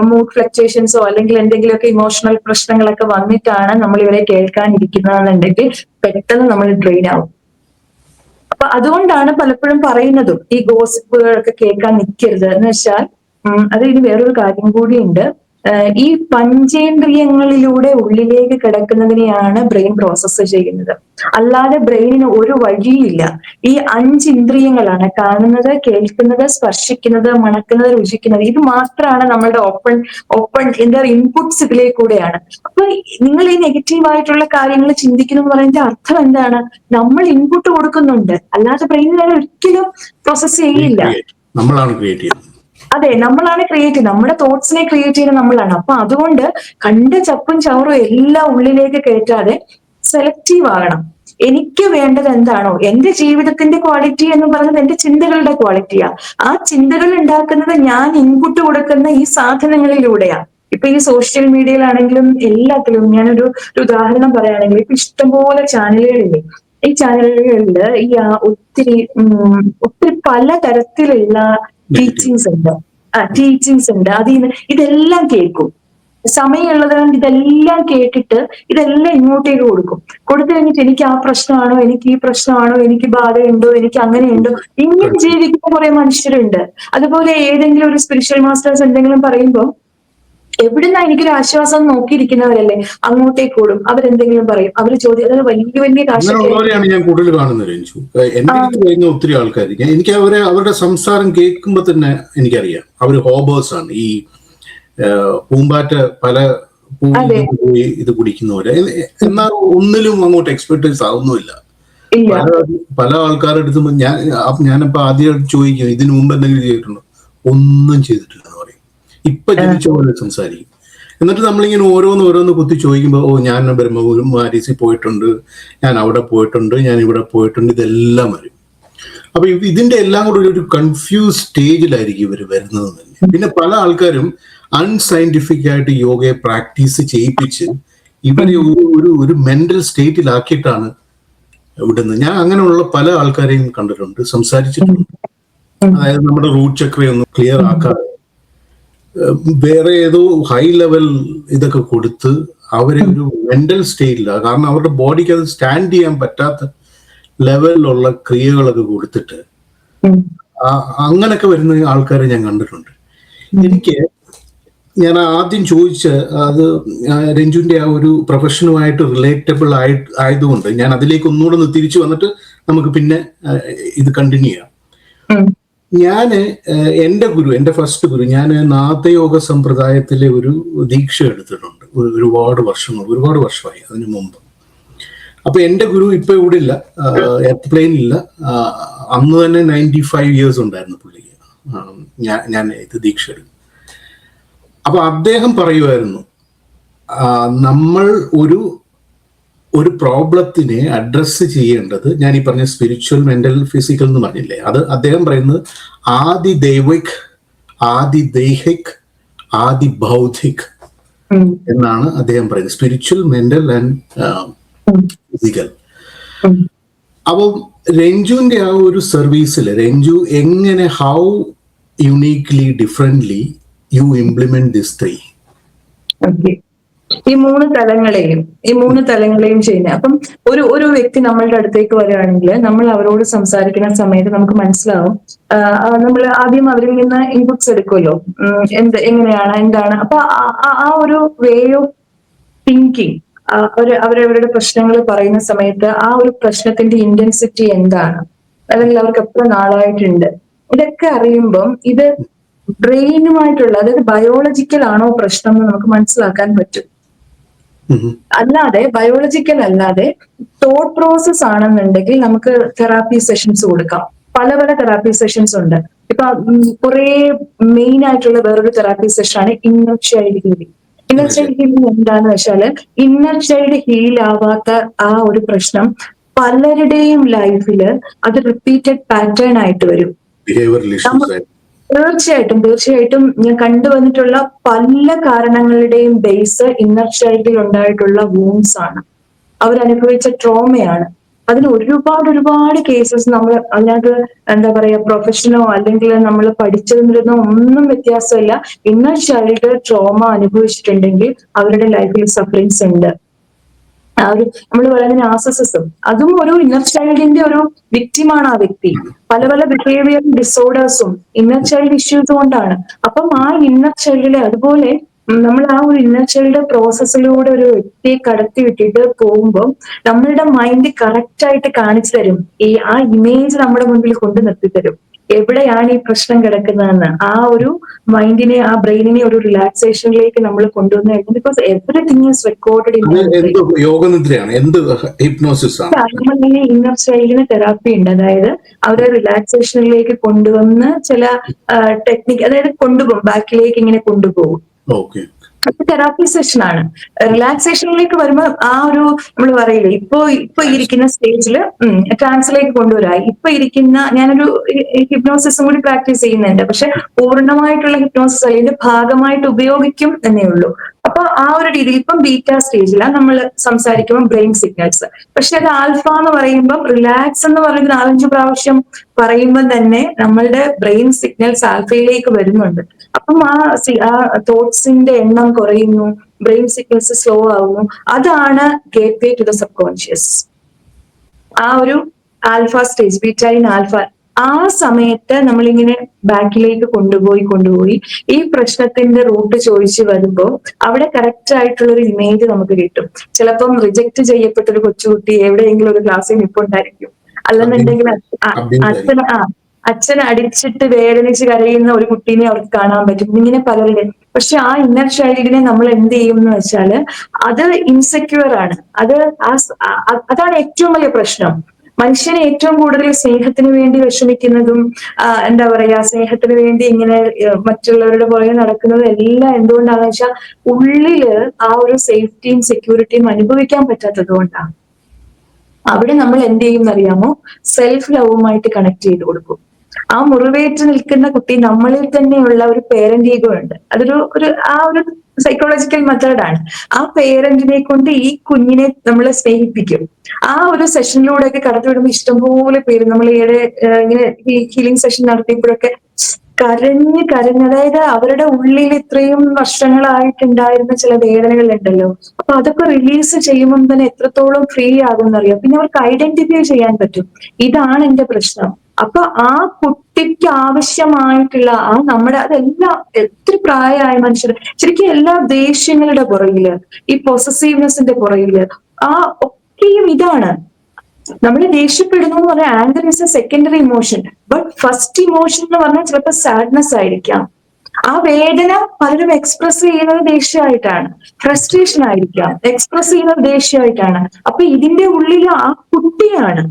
മൂഡ് ഫ്ലക്ച്വേഷൻസോ അല്ലെങ്കിൽ എന്തെങ്കിലുമൊക്കെ ഇമോഷണൽ പ്രശ്നങ്ങളൊക്കെ വന്നിട്ടാണ് നമ്മൾ ഇവരെ കേൾക്കാനിരിക്കുന്നതെന്നുണ്ടെങ്കിൽ പെട്ടെന്ന് നമ്മൾ ഡ്രെയിൻ ആവും. അപ്പൊ അതുകൊണ്ടാണ് പലപ്പോഴും പറയുന്നതും ഈ ഗോസിപ്പുകളൊക്കെ കേൾക്കാൻ നിൽക്കരുത് എന്ന് വെച്ചാൽ ഇനി വേറൊരു കാര്യം കൂടിയുണ്ട്. ഈ പഞ്ചേന്ദ്രിയങ്ങളിലൂടെ ഉള്ളിലേക്ക് കിടക്കുന്നതിനെയാണ് ബ്രെയിൻ പ്രോസസ്സ് ചെയ്യുന്നത്. അല്ലാതെ ബ്രെയിനിന് ഒരു വഴിയില്ല. ഈ 5 ഇന്ദ്രിയങ്ങളാണ് കാണുന്നത്, കേൾക്കുന്നത്, സ്പർശിക്കുന്നത്, മണക്കുന്നത്, രുചിക്കുന്നത്. ഇത് മാത്രമാണ് നമ്മളുടെ ഓപ്പൺ ഇൻപുട്സ് ഇതിലേക്കൂടെയാണ്. അപ്പൊ നിങ്ങൾ ഈ നെഗറ്റീവായിട്ടുള്ള കാര്യങ്ങൾ ചിന്തിക്കുന്നു എന്ന് പറയുന്നതിന്റെ അർത്ഥം എന്താണ്? നമ്മൾ ഇൻപുട്ട് കൊടുക്കുന്നുണ്ട്, അല്ലാതെ ബ്രെയിനിൽ ഒരിക്കലും പ്രോസസ് ചെയ്യില്ല. അതെ, നമ്മളാണ് ക്രിയേറ്റ് ചെയ്യുന്നത്. നമ്മുടെ തോട്ട്സിനെ ക്രിയേറ്റ് ചെയ്യുന്നത് നമ്മളാണ്. അപ്പൊ അതുകൊണ്ട് കണ്ട ചപ്പും ചവറും എല്ലാം ഉള്ളിലേക്ക് കയറ്റാതെ സെലക്റ്റീവ് ആകണം. എനിക്ക് വേണ്ടത് എന്താണോ, എന്റെ ജീവിതത്തിന്റെ ക്വാളിറ്റി എന്ന് പറയുന്നത് എന്റെ ചിന്തകളുടെ ക്വാളിറ്റിയാ. ആ ചിന്തകൾ ഉണ്ടാക്കുന്നത് ഞാൻ ഇൻപുട്ട് കൊടുക്കുന്ന ഈ സാധനങ്ങളിലൂടെയാ. ഇപ്പൊ ഈ സോഷ്യൽ മീഡിയയിലാണെങ്കിലും എല്ലാത്തിലും ഞാനൊരു ഉദാഹരണം പറയുകയാണെങ്കിൽ ഇപ്പൊ ഇഷ്ടംപോലെ ചാനലുകളില്ലേ. ഈ ചാനലുകളിൽ ഒത്തിരി പലതരത്തിലുള്ള ടീച്ചിങ്സ് ഉണ്ട്. ഇതെല്ലാം കേൾക്കും. സമയമുള്ളത് കൊണ്ട് ഇതെല്ലാം കേട്ടിട്ട് ഇതെല്ലാം ഇങ്ങോട്ടേക്ക് കൊടുത്തു കഴിഞ്ഞിട്ട് എനിക്ക് ആ പ്രശ്നമാണോ, എനിക്ക് ഈ പ്രശ്നമാണോ, എനിക്ക് ബാധയുണ്ടോ, എനിക്ക് അങ്ങനെയുണ്ടോ, ഇങ്ങനെ ജീവിക്കുന്ന കുറെ മനുഷ്യരുണ്ട്. അതുപോലെ ഏതെങ്കിലും ഒരു സ്പിരിച്വൽ മാസ്റ്റേഴ്സ് എന്തെങ്കിലും പറയുമ്പോൾ എവിടുന്ന എനിക്കൊരു ആശ്വാസം നോക്കിയിരിക്കുന്നവരല്ലേ അങ്ങോട്ടേക്ക് ഓടും. അവരെന്തെങ്കിലും പറയും, അവര് ചോദ്യം, അതായത് വലിയ കാശുള്ളവരെയാണ് ഞാൻ കൂടുതൽ കാണുന്നത് രഞ്ജു. എന്റെ അടുത്ത് വരുന്ന ഒത്തിരി ആൾക്കാർ, എനിക്ക് അവരുടെ സംസാരം കേൾക്കുമ്പോ തന്നെ എനിക്കറിയാം അവര് ഹോബേഴ്സ് ആണ്. ഈ പൂമ്പാറ്റ പല പോയി ഇത് കുടിക്കുന്നവരെ, എന്നാൽ ഒന്നിലും അങ്ങോട്ട് എക്സ്പെർട്ടൈസ് ആവുന്നുമില്ല. പല ആൾക്കാരുടെ അടുത്തും ഞാനിപ്പോ ആദ്യം ചോദിക്കും ഇതിനു മുമ്പ് എന്തെങ്കിലും ചെയ്തിട്ടുണ്ടോ? ഒന്നും ചെയ്തിട്ടില്ല എന്ന് പറയും. ഇപ്പൊ ജനിച്ച പോലെ സംസാരിക്കും. എന്നിട്ട് നമ്മളിങ്ങനെ ഓരോന്ന് കുത്തി ചോദിക്കുമ്പോൾ ഞാൻ ബ്രഹ്മകുമാരീസിൽ പോയിട്ടുണ്ട്, ഞാൻ അവിടെ പോയിട്ടുണ്ട്, ഞാൻ ഇവിടെ പോയിട്ടുണ്ട്, ഇതെല്ലാം വരും. അപ്പൊ ഇതിന്റെ എല്ലാം കൂടെ ഒരു കൺഫ്യൂസ് സ്റ്റേജിലായിരിക്കും ഇവർ വരുന്നത് തന്നെ. പിന്നെ പല ആൾക്കാരും അൺസയന്റിഫിക് ആയിട്ട് യോഗയെ പ്രാക്ടീസ് ചെയ്യിപ്പിച്ച് ഇവരെ ഒരു മെന്റൽ സ്റ്റേറ്റിലാക്കിയിട്ടാണ് വിടുന്നത്. ഞാൻ അങ്ങനെയുള്ള പല ആൾക്കാരെയും കണ്ടിട്ടുണ്ട്, സംസാരിച്ചിട്ടുണ്ട്. അതായത് നമ്മുടെ റൂട്ട് ചക്രയൊന്നും ക്ലിയർ ആക്കാതെ വേറെ ഏതോ ഹൈ ലെവൽ ഇതൊക്കെ കൊടുത്ത് അവരെ ഒരു മെന്റൽ സ്റ്റേറ്റിലാണ്. കാരണം അവരുടെ ബോഡിക്ക് അത് സ്റ്റാൻഡ് ചെയ്യാൻ പറ്റാത്ത ലെവലിലുള്ള ക്രിയകളൊക്കെ കൊടുത്തിട്ട് അങ്ങനൊക്കെ വരുന്ന ആൾക്കാരെ ഞാൻ കണ്ടിട്ടുണ്ട്. ഞാൻ ആദ്യം ചോദിച്ച അത് രഞ്ജുവിന്റെ ആ ഒരു പ്രൊഫഷനുമായിട്ട് റിലേറ്റബിൾ ആയതുകൊണ്ട് ഞാൻ അതിലേക്ക് ഒന്നുകൂടെ തിരിച്ചു വന്നിട്ട് നമുക്ക് പിന്നെ ഇത് കണ്ടിന്യൂ ചെയ്യാം. എന്റെ ഫസ്റ്റ് ഗുരു, ഞാൻ നാഥയോഗ സമ്പ്രദായത്തിലെ ഒരു ദീക്ഷ എടുത്തിട്ടുണ്ട് ഒരുപാട് വർഷമായി അതിനു മുമ്പ്. അപ്പൊ എന്റെ ഗുരു ഇപ്പൊ ഇവിടെ ഇല്ല, എയർപ്ലെയിനില്ല. അന്ന് തന്നെ 95 years ഉണ്ടായിരുന്നു പുള്ളിക്ക്. ഞാൻ ഇത് ദീക്ഷ എടുക്കും. അപ്പൊ അദ്ദേഹം പറയുമായിരുന്നു, നമ്മൾ ഒരു പ്രോബ്ലത്തിനെ അഡ്രസ്സ് ചെയ്യേണ്ടത്, ഞാൻ ഈ പറഞ്ഞ സ്പിരിച്വൽ, മെന്റൽ, ഫിസിക്കൽ എന്ന് പറഞ്ഞില്ലേ, അത് അദ്ദേഹം പറയുന്നത് ആദി ദൈവിക്, ആദി ദൈഹിക്, ആദി ബൗദ്ധിക്. എന്നാണ് അദ്ദേഹം പറയുന്നത്. Spiritual, mental and physical. അപ്പം രഞ്ജുവിന്റെ ആ ഒരു സർവീസിൽ രഞ്ജു എങ്ങനെ, how uniquely differently you implement this three? ഈ മൂന്ന് തലങ്ങളെയും ചെയ്യുന്നത്. അപ്പം ഒരു വ്യക്തി നമ്മളുടെ അടുത്തേക്ക് വരികയാണെങ്കിൽ നമ്മൾ അവരോട് സംസാരിക്കുന്ന സമയത്ത് നമുക്ക് മനസ്സിലാവും, നമ്മൾ ആദ്യം അവരിൽ നിന്ന് ഇൻപുട്സ് എടുക്കുമല്ലോ, എങ്ങനെയാണ്, എന്താണ്. അപ്പൊ ആ ഒരു വേ ഓഫ് തിങ്കിങ്, അവരവരുടെ പ്രശ്നങ്ങൾ പറയുന്ന സമയത്ത് ആ ഒരു പ്രശ്നത്തിന്റെ ഇന്റൻസിറ്റി എന്താണ്, അല്ലെങ്കിൽ അവർക്ക് എത്ര നാളായിട്ടുണ്ട്, ഇതൊക്കെ അറിയുമ്പം ഇത് ബ്രെയിനുമായിട്ടുള്ള, അതായത് ബയോളജിക്കൽ ആണോ പ്രശ്നം എന്ന് നമുക്ക് മനസ്സിലാക്കാൻ പറ്റും. അല്ലാതെ ബയോളജിക്കൽ അല്ലാതെ തോട്ട് പ്രോസസ് ആണെന്നുണ്ടെങ്കിൽ നമുക്ക് തെറാപ്പി സെഷൻസ് കൊടുക്കാം. പല തെറാപ്പി സെഷൻസ് ഉണ്ട്. ഇപ്പൊ കുറെ മെയിൻ ആയിട്ടുള്ള വേറൊരു തെറാപ്പി സെഷൻ ആണ് inner child healing. Inner child healing എന്താന്ന് വെച്ചാല്, ഇന്നർ ചൈൽഡ് ഹീൽ ആവാത്ത ആ ഒരു പ്രശ്നം പലരുടെയും ലൈഫില് അത് റിപ്പീറ്റഡ് പാറ്റേൺ ആയിട്ട് വരും. തീർച്ചയായിട്ടും ഞാൻ കണ്ടുവന്നിട്ടുള്ള പല കാരണങ്ങളുടെയും ബേസ് ഇന്നർ ചൈൽഡിൽ ഉണ്ടായിട്ടുള്ള വൂൺസ് ആണ്, അവരനുഭവിച്ച ട്രോമയാണ്. അതിന് ഒരുപാട് കേസസ് നമ്മൾ അതിനകത്ത് എന്താ പറയാ, പ്രൊഫഷനോ അല്ലെങ്കിൽ നമ്മൾ പഠിച്ചതിലൊന്നും ഒന്നും വ്യത്യാസമില്ല. ഇന്നർ ചൈൽഡ് ട്രോമ അനുഭവിച്ചിട്ടുണ്ടെങ്കിൽ അവരുടെ ലൈഫിൽ സഫറിങ്സ് ഉണ്ട്. നമ്മൾ പറയുന്ന നാർസിസിസം, അതും ഒരു ഇന്നർ ചൈൽഡിന്റെ ഒരു വിക്റ്റിമാണ് ആ വ്യക്തി. പല ബിഹേവിയർ ഡിസോർഡേഴ്സും ഇന്നർ ചൈൽഡ് ഇഷ്യൂസ് കൊണ്ടാണ്. അപ്പം ആ ഇന്നർ ചൈൽഡിലെ, അതുപോലെ നമ്മൾ ആ ഒരു ഇന്നർ ചൈൽഡ് പ്രോസസ്സിലൂടെ ഒരു വ്യക്തിയെ കടത്തി വിട്ടിട്ട് പോകുമ്പോൾ നമ്മളുടെ മൈൻഡ് കറക്റ്റ് ആയിട്ട് കാണിച്ചു തരും, ആ ഇമേജ് നമ്മുടെ മുൻപിൽ കൊണ്ടു നിർത്തി തരും എവിടെയാണ് ഈ പ്രശ്നം കിടക്കുന്നതെന്ന്. ആ ഒരു മൈൻഡിനെ, ആ ബ്രെയിനിനെ ഒരു റിലാക്സേഷനിലേക്ക് നമ്മൾ കൊണ്ടുവന്നു കഴിഞ്ഞാൽ, because everything is recorded in inner ചൈൽഡിന് തെറാപ്പി ഉണ്ട്. അതായത് അവരെ റിലാക്സേഷനിലേക്ക് കൊണ്ടുവന്ന് ചില ടെക്നിക്ക്, അതായത് കൊണ്ടുപോകും, ബാക്കിലേക്ക് ഇങ്ങനെ കൊണ്ടുപോകും. തെറാപ്പി സെഷൻ ആണ്. റിലാക്സേഷനിലേക്ക് വരുമ്പോൾ ആ ഒരു നമ്മൾ പറയില്ലേ, ഇപ്പൊ ഇരിക്കുന്ന സ്റ്റേജിൽ ട്രാൻസിലേക്ക് കൊണ്ടുവരായി. ഇപ്പൊ ഇരിക്കുന്ന, ഞാനൊരു ഹിപ്നോസിസും കൂടി പ്രാക്ടീസ് ചെയ്യുന്നുണ്ട്, പക്ഷെ പൂർണ്ണമായിട്ടുള്ള ഹിപ്നോസിസ് അതിന്റെ ഭാഗമായിട്ട് ഉപയോഗിക്കും എന്നേ ഉള്ളൂ. അപ്പൊ ആ ഒരു രീതിയിൽ ഇപ്പം ബീറ്റ സ്റ്റേജിലാണ് നമ്മൾ സംസാരിക്കുമ്പോൾ ബ്രെയിൻ സിഗ്നൽസ്. പക്ഷെ അത് ആൽഫ എന്ന് പറയുമ്പോൾ, റിലാക്സ് എന്ന് പറയുന്നത് 4-5 പ്രാവശ്യം പറയുമ്പോൾ തന്നെ നമ്മളുടെ ബ്രെയിൻ സിഗ്നൽസ് ആൽഫയിലേക്ക് വരുന്നുണ്ട്. അപ്പം ആ തോട്ട്സിന്റെ എണ്ണം കുറയുന്നു, ബ്രെയിൻ സിഗ്നൽസ് സ്ലോ ആവുന്നു. അതാണ് gateway to the subconscious. ആ ഒരു alpha stage, beta in alpha, ആ സമയത്ത് നമ്മളിങ്ങനെ ബാക്കിലേക്ക് കൊണ്ടുപോയി ഈ പ്രശ്നത്തിന്റെ റൂട്ട് ചോദിച്ചു വരുമ്പോൾ അവിടെ കറക്റ്റ് ആയിട്ടുള്ള ഒരു ഇമേജ് നമുക്ക് കിട്ടും. ചിലപ്പം റിജക്ട് ചെയ്യപ്പെട്ട ഒരു കൊച്ചുകുട്ടി എവിടെയെങ്കിലും ഒരു ക്ലാസ്സിൽ നിൽപ്പുണ്ടായിരിക്കും, അല്ലെന്നുണ്ടെങ്കിൽ അച്ഛൻ അടിച്ചിട്ട് വേദനിച്ച് കരയുന്ന ഒരു കുട്ടീനെ അവർക്ക് കാണാൻ പറ്റും. ഇങ്ങനെ പലരുടെ. പക്ഷെ ആ ഇന്നർ ചൈൽഡിനെ നമ്മൾ എന്ത് ചെയ്യും എന്ന് വെച്ചാല്, അത് ഇൻസെക്യൂർ ആണ്. അതാണ് ഏറ്റവും വലിയ പ്രശ്നം. മനുഷ്യനെ ഏറ്റവും കൂടുതൽ സ്നേഹത്തിന് വേണ്ടി വിഷമിക്കുന്നതും എന്താ പറയാ, സ്നേഹത്തിന് വേണ്ടി ഇങ്ങനെ മറ്റുള്ളവരുടെ പുറകെ നടക്കുന്നതും എല്ലാം എന്തുകൊണ്ടാണെന്ന് വെച്ചാൽ, ഉള്ളില് ആ ഒരു സേഫ്റ്റിയും സെക്യൂരിറ്റിയും അനുഭവിക്കാൻ പറ്റാത്തത് കൊണ്ടാണ്. അവിടെ നമ്മൾ എന്ത് ചെയ്യും എന്നറിയാമോ, സെൽഫ് ലവുമായിട്ട് കണക്ട് ചെയ്ത് കൊടുക്കും. ആ മുറിവേറ്റ് നിൽക്കുന്ന കുട്ടി നമ്മളിൽ തന്നെയുള്ള ഒരു പേരന്റ് ഈഗോ ഉണ്ട്. ആ ഒരു സൈക്കോളജിക്കൽ മെത്തേഡാണ്. ആ പേരന്റിനെ കൊണ്ട് ഈ കുഞ്ഞിനെ നമ്മൾ സ്നേഹിപ്പിക്കും. ആ ഒരു സെഷനിലൂടെയൊക്കെ കടത്തിവിടുമ്പോൾ ഇഷ്ടംപോലെ പേര്, നമ്മൾ ഈയിടെ ഇങ്ങനെ ഈ ഹീലിംഗ് സെഷൻ നടത്തിയപ്പോഴൊക്കെ കരഞ്ഞ്, അതായത് അവരുടെ ഉള്ളിൽ ഇത്രയും വർഷങ്ങളായിട്ടുണ്ടായിരുന്ന ചില വേദനകളുണ്ടല്ലോ, അപ്പൊ അതൊക്കെ റിലീസ് ചെയ്യുമ്പോൾ തന്നെ എത്രത്തോളം ഫ്രീ ആകും എന്നറിയാം. പിന്നെ അവർക്ക് ഐഡന്റിഫൈ ചെയ്യാൻ പറ്റും, ഇതാണ് എന്റെ പ്രശ്നം. അപ്പൊ ആ കുട്ടിക്ക് ആവശ്യമായിട്ടുള്ള അതെല്ലാം, എത്ര പ്രായമായ മനുഷ്യർ, ശരിക്കും എല്ലാ ദേഷ്യങ്ങളുടെ പുറകില്, ഈ പൊസസീവ്നെസിന്റെ പുറകില് ഒക്കെയും ഇതാണ്. നമ്മൾ ദേഷ്യപ്പെടുന്നു എന്ന് പറഞ്ഞാൽ anger is A secondary emotion, but first emotion എന്ന് പറഞ്ഞാൽ ചിലപ്പോൾ സാഡ്നെസ് ആയിരിക്കാം. ആ വേദന പലരും എക്സ്പ്രസ് ചെയ്യുന്നത് ദേഷ്യമായിട്ടാണ്, ഫ്രസ്ട്രേഷൻ ആയിരിക്കാം, എക്സ്പ്രസ് ചെയ്യുന്നത് ദേഷ്യമായിട്ടാണ്. അപ്പൊ ഇതിന്റെ ഉള്ളിൽ ആ കുട്ടിയാണ്.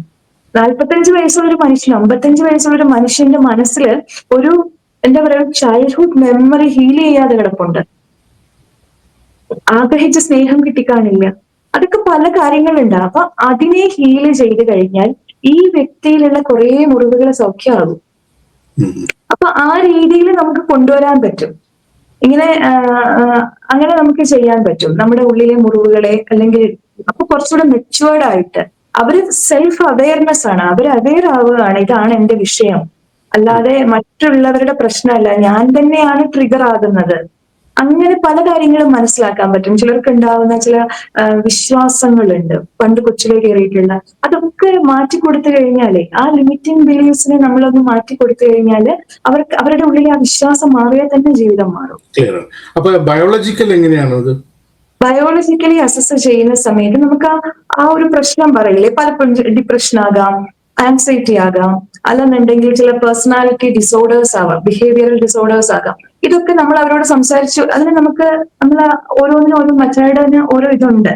45 വയസ്സുള്ള ഒരു മനുഷ്യൻ, 55 വയസ്സുള്ള ഒരു മനുഷ്യന്റെ മനസ്സിൽ ഒരു എന്താ പറയുക, ചൈൽഡ്ഹുഡ് മെമ്മറി ഹീൽ ചെയ്യാതെ കിടപ്പുണ്ട്. ആഗ്രഹിച്ച സ്നേഹം കിട്ടിക്കാണില്ല. അതൊക്കെ പല കാര്യങ്ങളുണ്ട്. അപ്പൊ അതിനെ ഹീല് ചെയ്ത് കഴിഞ്ഞാൽ ഈ വ്യക്തിയിലുള്ള കുറെ മുറിവുകൾ സൗഖ്യമാകും. അപ്പൊ ആ രീതിയിൽ നമുക്ക് കൊണ്ടുവരാൻ പറ്റും. ഇങ്ങനെ അങ്ങനെ നമുക്ക് ചെയ്യാൻ പറ്റും. നമ്മുടെ ഉള്ളിലെ മുറിവുകളെ അല്ലെങ്കിൽ അപ്പൊ കുറച്ചുകൂടെ മെച്ചുവേർഡ് ആയിട്ട് അവര് സെൽഫ് അവയർനെസ് ആണ്, അവർ അവെയർ ആവുകയാണ് ഇതാണ് എന്റെ വിഷയം, അല്ലാതെ മറ്റുള്ളവരുടെ പ്രശ്നമല്ല, ഞാൻ തന്നെയാണ് ട്രിഗർ ആകുന്നത്. അങ്ങനെ പല കാര്യങ്ങളും മനസ്സിലാക്കാൻ പറ്റും. ചിലർക്ക് ഉണ്ടാവുന്ന ചില വിശ്വാസങ്ങളുണ്ട് പണ്ട് കൊച്ചിലെ കയറിയിട്ടുള്ള, അതൊക്കെ മാറ്റി കൊടുത്തു കഴിഞ്ഞാലേ, ആ ലിമിറ്റിംഗ് ബിലീഫ്സിനെ നമ്മളൊന്ന് മാറ്റി കൊടുത്തു കഴിഞ്ഞാല് അവർക്ക് അവരുടെ ഉള്ളിൽ ആ വിശ്വാസം മാറിയാൽ തന്നെ ജീവിതം മാറും. ക്ലിയർ ആണ്. അപ്പൊ ബയോളജിക്കൽ എങ്ങനെയാണ് അത്? ബയോളജിക്കലി അസസ് ചെയ്യുന്ന സമയത്ത് നമുക്ക് ആ ഒരു പ്രശ്നം പറയില്ലേ, പലപ്പോഴും ഡിപ്രഷൻ ആകാം, ആൻസൈറ്റി ആകാം, അല്ലെന്നുണ്ടെങ്കിൽ ചില പേഴ്സണാലിറ്റി ഡിസോർഡേഴ്സ് ആവാം, ബിഹേവിയറൽ ഡിസോർഡേഴ്സ് ആകാം. ഇതൊക്കെ നമ്മൾ അവരോട് സംസാരിച്ചു, അതിന് നമുക്ക് നമ്മൾ ഓരോന്നിനും ഓരോ മെത്തേഡിന് ഓരോ ഇതുണ്ട്.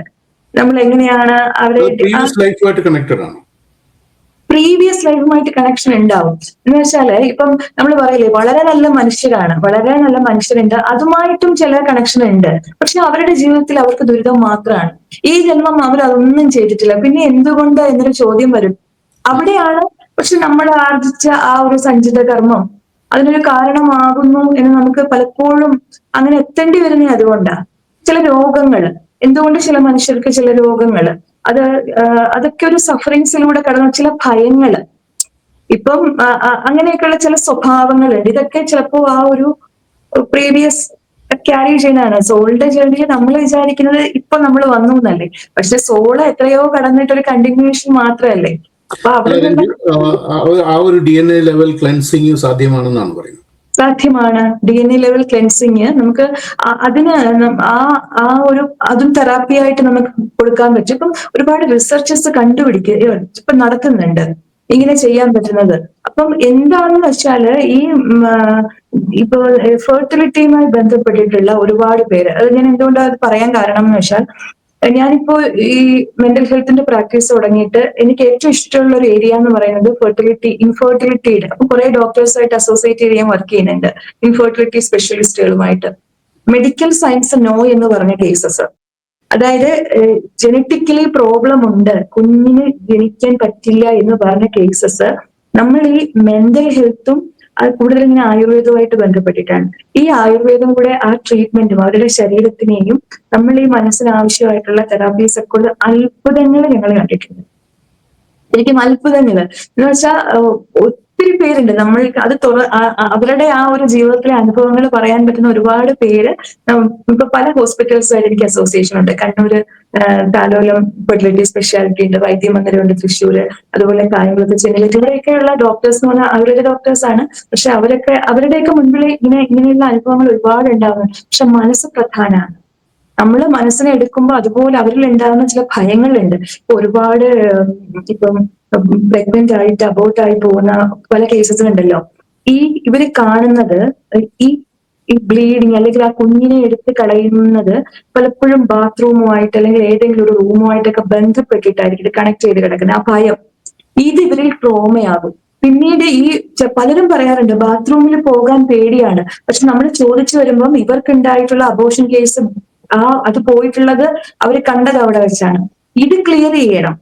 നമ്മൾ എങ്ങനെയാണ് അവരെ പ്രീവിയസ് ലൈഫുമായിട്ട് കണക്റ്റഡ് ആണ്. പ്രീവിയസ് ലൈഫുമായിട്ട് കണക്ഷൻ ഉണ്ടാവും. എന്ന് വെച്ചാല് ഇപ്പം നമ്മൾ പറയില്ലേ വളരെ നല്ല മനുഷ്യരാണ്, വളരെ നല്ല മനുഷ്യരുണ്ട്, അതുമായിട്ടും ചില കണക്ഷൻ ഉണ്ട്. പക്ഷെ അവരുടെ ജീവിതത്തിൽ അവർക്ക് ദുരിതം മാത്രമാണ്. ഈ ജന്മം അവർ അതൊന്നും ചെയ്തിട്ടില്ല, പിന്നെ എന്തുകൊണ്ട് എന്നൊരു ചോദ്യം വരും. അവിടെയാണ് പക്ഷെ നമ്മൾ ആർജിച്ച ആ ഒരു സഞ്ചിത കർമ്മം അതിനൊരു കാരണമാകുന്നു എന്ന് നമുക്ക് പലപ്പോഴും അങ്ങനെ എത്തേണ്ടി വരുന്നത് അതുകൊണ്ടാണ്. ചില രോഗങ്ങള്, എന്തുകൊണ്ട് ചില മനുഷ്യർക്ക് ചില രോഗങ്ങള്, അത് അതൊക്കെ ഒരു സഫറിങ്സിലൂടെ കടന്ന ചില ഭയങ്ങള്, ഇപ്പം അങ്ങനെയൊക്കെയുള്ള ചില സ്വഭാവങ്ങളുണ്ട്. ഇതൊക്കെ ചിലപ്പോ ആ ഒരു പ്രീവിയസ് ക്യാരി ചെയ്യുന്നതാണ്. സോളിന്റെ ജേർണിയിൽ നമ്മൾ വിചാരിക്കുന്നത് ഇപ്പൊ നമ്മൾ വന്നു എന്നല്ലേ, പക്ഷെ സോള് എത്രയോ കടന്നിട്ട് ഒരു കണ്ടിന്യൂഷൻ മാത്രമല്ലേ. അപ്പൊ അവിടെ നിന്ന് ആ ഒരു DNA ലെവൽ ക്ലെൻസിങ് സാധ്യമാണെന്നാണ് പറയുന്നത്. സാധ്യമാണ്. DNA ലെവൽ ക്ലെൻസിങ് നമുക്ക് അതിന് ആ ആ ഒരു അതും തെറാപ്പിയായിട്ട് നമുക്ക് കൊടുക്കാൻ പറ്റും. ഇപ്പം ഒരുപാട് റിസർച്ചസ് കണ്ടുപിടിക്കുക ഇപ്പൊ നടത്തുന്നുണ്ട് ഇങ്ങനെ ചെയ്യാൻ പറ്റുന്നത്. അപ്പം എന്താണെന്ന് വെച്ചാല് ഈ ഇപ്പൊ ഫെർട്ടിലിറ്റിയുമായി ബന്ധപ്പെട്ടിട്ടുള്ള ഒരുപാട് പേര്, അത് ഞാൻ എന്തുകൊണ്ടാണ് അത് പറയാൻ കാരണം എന്ന് വെച്ചാൽ, ഞാനിപ്പോ ഈ മെന്റൽ ഹെൽത്തിന്റെ പ്രാക്ടീസ് തുടങ്ങിയിട്ട് എനിക്ക് ഏറ്റവും ഇഷ്ടമുള്ള ഒരു ഏരിയ എന്ന് പറയുന്നത് ഫെർട്ടിലിറ്റി, ഇൻഫെർട്ടിലിറ്റിയുടെ. അപ്പൊ കുറെ ഡോക്ടേഴ്സായിട്ട് അസോസിയേറ്റ് ചെയ്ത് ഞാൻ വർക്ക് ചെയ്യുന്നുണ്ട്, ഇൻഫെർട്ടിലിറ്റി സ്പെഷ്യലിസ്റ്റുകളുമായിട്ട്. മെഡിക്കൽ സയൻസ് നോ എന്ന് പറഞ്ഞ കേസസ്, അതായത് ജനറ്റിക്കലി പ്രോബ്ലം ഉണ്ട്, കുഞ്ഞിന് ജനിക്കാൻ പറ്റില്ല എന്ന് പറഞ്ഞ കേസസ് നമ്മൾ ഈ മെന്റൽ ഹെൽത്തും അത് കൂടുതൽ ഇങ്ങനെ ആയുർവേദവുമായിട്ട് ബന്ധപ്പെട്ടിട്ടാണ്. ഈ ആയുർവേദം കൂടെ ആ ട്രീറ്റ്മെന്റും അവരുടെ ശരീരത്തിനെയും നമ്മൾ ഈ മനസ്സിന് ആവശ്യമായിട്ടുള്ള തെറാപ്പീസ് ഒക്കെ കൊണ്ട് അത്ഭുതങ്ങൾ ഞങ്ങൾ കണ്ടിട്ടുണ്ട്. ശരിക്കും അത്ഭുതങ്ങള് എന്ന് വെച്ചാൽ ഒത്തിരി പേരുണ്ട് നമ്മൾ അത് അവരുടെ ആ ഒരു ജീവിതത്തിലെ അനുഭവങ്ങൾ പറയാൻ പറ്റുന്ന ഒരുപാട് പേര്. ഇപ്പൊ പല ഹോസ്പിറ്റൽസുമായിട്ട് എനിക്ക് അസോസിയേഷൻ ഉണ്ട്. കണ്ണൂര് താലോലം ഫെർട്ടിലിറ്റി സ്പെഷ്യാലിറ്റി ഉണ്ട്, വൈദ്യമന്ദിരമുണ്ട് തൃശ്ശൂര്, അതുപോലെ കായംകുളത്ത്, ചെന്നൈയിൽ, ഇവിടെയൊക്കെയുള്ള ഡോക്ടേഴ്സ് എന്ന് പറഞ്ഞാൽ ആയുർവേദ ഡോക്ടേഴ്സ് ആണ്. പക്ഷെ അവരുടെയൊക്കെ മുൻപിൽ ഇങ്ങനെയുള്ള അനുഭവങ്ങൾ ഒരുപാട് ഉണ്ടാവുന്നു. പക്ഷെ മനസ്സ് പ്രധാനമാണ്. നമ്മൾ മനസ്സിനെ എടുക്കുമ്പോൾ അതുപോലെ അവരിൽ ഉണ്ടാകുന്ന ചില ഭയങ്ങളുണ്ട്. ഇപ്പൊ ഒരുപാട് ഇപ്പം പ്രഗ്നന്റ് ആയിട്ട് അബോർട്ട് ആയി പോകുന്ന പല കേസസും ഉണ്ടല്ലോ. ഇവര് കാണുന്നത് ഈ ഈ ബ്ലീഡിങ് അല്ലെങ്കിൽ ആ കുഞ്ഞിനെ എടുത്ത് കളയുന്നത് പലപ്പോഴും ബാത്റൂമുമായിട്ട് അല്ലെങ്കിൽ ഏതെങ്കിലും ഒരു റൂമുമായിട്ടൊക്കെ ബന്ധപ്പെട്ടിട്ടായിരിക്കും കണക്ട് ചെയ്ത് കിടക്കുന്നത്. ആ ഭയം ഇത് ഇവരിൽ ട്രോമയാകും. പിന്നീട് പലരും പറയാറുണ്ട് ബാത്റൂമിൽ പോകാൻ പേടിയാണ്, പക്ഷെ നമ്മൾ ചോദിച്ചു വരുമ്പം ഇവർക്കുണ്ടായിട്ടുള്ള അബോർഷൻ കേസ് അത് പോയിട്ടുള്ളത് അവർ കണ്ടത് അവിടെ വെച്ചാണ്. ഇത് ക്ലിയർ ചെയ്യണം,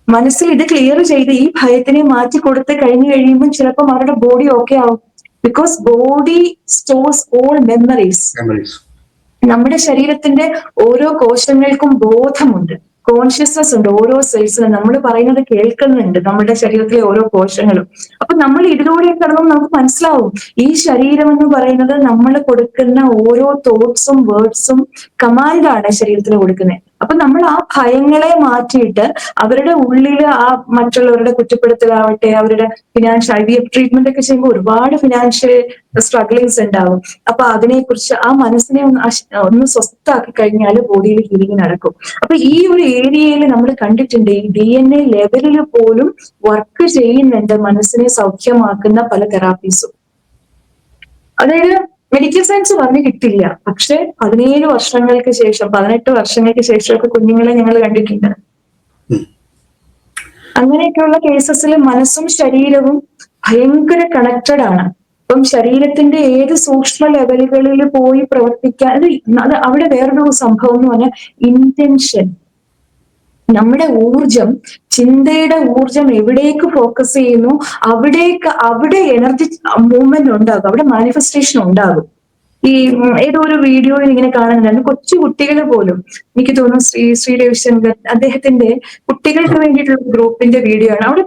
മനസ്സിൽ ഇത് ക്ലിയർ ചെയ്ത് ഈ ഭയത്തിനെ മാറ്റി കൊടുത്ത് കഴിഞ്ഞു കഴിയുമ്പോൾ ചിലപ്പം അവരുടെ ബോഡി ഓക്കെ ആവും. Because body stores all memories. നമ്മുടെ ശരീരത്തിന്റെ ഓരോ കോശങ്ങൾക്കും ബോധമുണ്ട്, കോൺഷ്യസ്നസ് ഉണ്ട്. ഓരോ സെൽസിനും നമ്മൾ പറയുന്നത് കേൾക്കുന്നുണ്ട് നമ്മുടെ ശരീരത്തിലെ ഓരോ കോശങ്ങളും. അപ്പൊ നമ്മൾ ഇതിലൂടെ കിടന്നും നമുക്ക് മനസ്സിലാവും ഈ ശരീരം എന്ന് പറയുന്നത് നമ്മൾ കൊടുക്കുന്ന ഓരോ തോട്ട്സും വേർഡ്സും കമാൻഡാണ് ശരീരത്തിന് കൊടുക്കുന്നത്. അപ്പൊ നമ്മൾ ആ ഭയങ്ങളെ മാറ്റിയിട്ട് അവരുടെ ഉള്ളില് ആ മറ്റുള്ളവരുടെ കുറ്റപ്പെടുത്തലാവട്ടെ, അവരുടെ ഫിനാൻഷ്യൽ IVF ട്രീറ്റ്മെന്റ് ഒക്കെ ചെയ്യുമ്പോൾ ഒരുപാട് ഫിനാൻഷ്യൽ സ്ട്രഗ്ലിങ്സ് ഉണ്ടാവും. അപ്പൊ അതിനെക്കുറിച്ച് ആ മനസ്സിനെ ഒന്ന് സ്വസ്ഥാക്കി കഴിഞ്ഞാൽ ബോഡിയിൽ ഹീലിംഗ് നടക്കും. അപ്പൊ ഈ ഒരു ഏരിയയിൽ നമ്മൾ കണ്ടിട്ടുണ്ട് ഈ DNA ലെവലിൽ പോലും വർക്ക് ചെയ്യുന്നുണ്ട് മനസ്സിനെ സൗഖ്യമാക്കുന്ന പല തെറാപ്പീസും. അതായത് മെഡിക്കൽ സയൻസ് പറഞ്ഞു കിട്ടില്ല, പക്ഷെ 17 വർഷങ്ങൾക്ക് ശേഷം 18 വർഷങ്ങൾക്ക് ശേഷമൊക്കെ കുഞ്ഞുങ്ങളെ ഞങ്ങൾ കണ്ടിട്ടുണ്ട്. അങ്ങനെയൊക്കെയുള്ള കേസസിൽ മനസ്സും ശരീരവും ഭയങ്കര കണക്റ്റഡ് ആണ്. അപ്പം ശരീരത്തിന്റെ ഏത് സൂക്ഷ്മ ലെവലുകളിൽ പോയി പ്രവർത്തിക്കാൻ അത് അവിടെ വേറൊരു സംഭവം എന്ന് പറഞ്ഞാൽ ഇന്റൻഷൻ. നമ്മുടെ ഊർജം, ചിന്തയുടെ ഊർജം എവിടേക്ക് ഫോക്കസ് ചെയ്യുന്നു അവിടെ എനർജി മൂവ്മെന്റ് ഉണ്ടാകും, അവിടെ മാനിഫെസ്റ്റേഷൻ ഉണ്ടാകും. ഈ ഏതോ ഒരു വീഡിയോയിൽ ഇങ്ങനെ കാണുന്നുണ്ടായിരുന്നു, കൊച്ചു കുട്ടികൾ പോലും, എനിക്ക് തോന്നുന്നു ശ്രീ രവിശങ്കർ അദ്ദേഹത്തിന്റെ കുട്ടികൾക്ക് വേണ്ടിയിട്ടുള്ള ഗ്രൂപ്പിന്റെ വീഡിയോ ആണ്. അവിടെ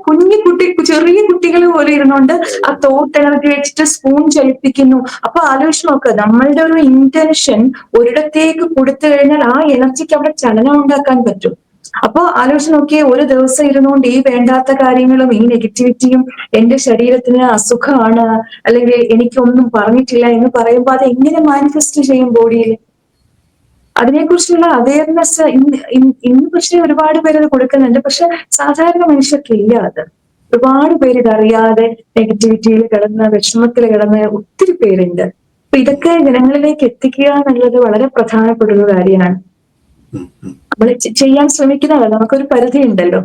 ചെറിയ കുട്ടികൾ പോലും ഇരുന്നുകൊണ്ട് ആ തോട്ട് ഇളക്കി വെച്ചിട്ട് സ്പൂൺ ചലിപ്പിക്കുന്നു. അപ്പൊ ആലോചിച്ച് നോക്കുക, നമ്മളുടെ ഒരു ഇന്റൻഷൻ ഒരിടത്തേക്ക് കൊടുത്തു കഴിഞ്ഞാൽ ആ എനർജിക്ക് അവിടെ ചലനം ഉണ്ടാക്കാൻ പറ്റും. അപ്പൊ ആലോചിച്ച് നോക്കിയേ, ഒരു ദിവസം ഇരുന്നുകൊണ്ട് ഈ വേണ്ടാത്ത കാര്യങ്ങളും ഈ നെഗറ്റിവിറ്റിയും എന്റെ ശരീരത്തിന് അസുഖമാണ്, അല്ലെങ്കിൽ എനിക്കൊന്നും പറഞ്ഞിട്ടില്ല എന്ന് പറയുമ്പോൾ അത് എങ്ങനെ മാനിഫെസ്റ്റ് ചെയ്യും ബോഡിയിൽ? അതിനെക്കുറിച്ചുള്ള അവയർനെസ് ഇന്ന് പക്ഷേ ഒരുപാട് പേര് അത് കൊടുക്കുന്നുണ്ട്. പക്ഷെ സാധാരണ മനുഷ്യർക്കില്ല അത്. ഒരുപാട് പേര് ഇതറിയാതെ നെഗറ്റിവിറ്റിയിൽ കിടന്ന്, വിഷമത്തിൽ കിടന്ന് ഒത്തിരി പേരുണ്ട്. അപ്പൊ ഇതൊക്കെ ജനങ്ങളിലേക്ക് എത്തിക്കുക എന്നുള്ളത് വളരെ പ്രധാനപ്പെട്ട ഒരു കാര്യമാണ്. നമ്മൾ ചെയ്യാൻ ശ്രമിക്കുന്നതല്ല, നമുക്കൊരു പരിധി ഉണ്ടല്ലോ.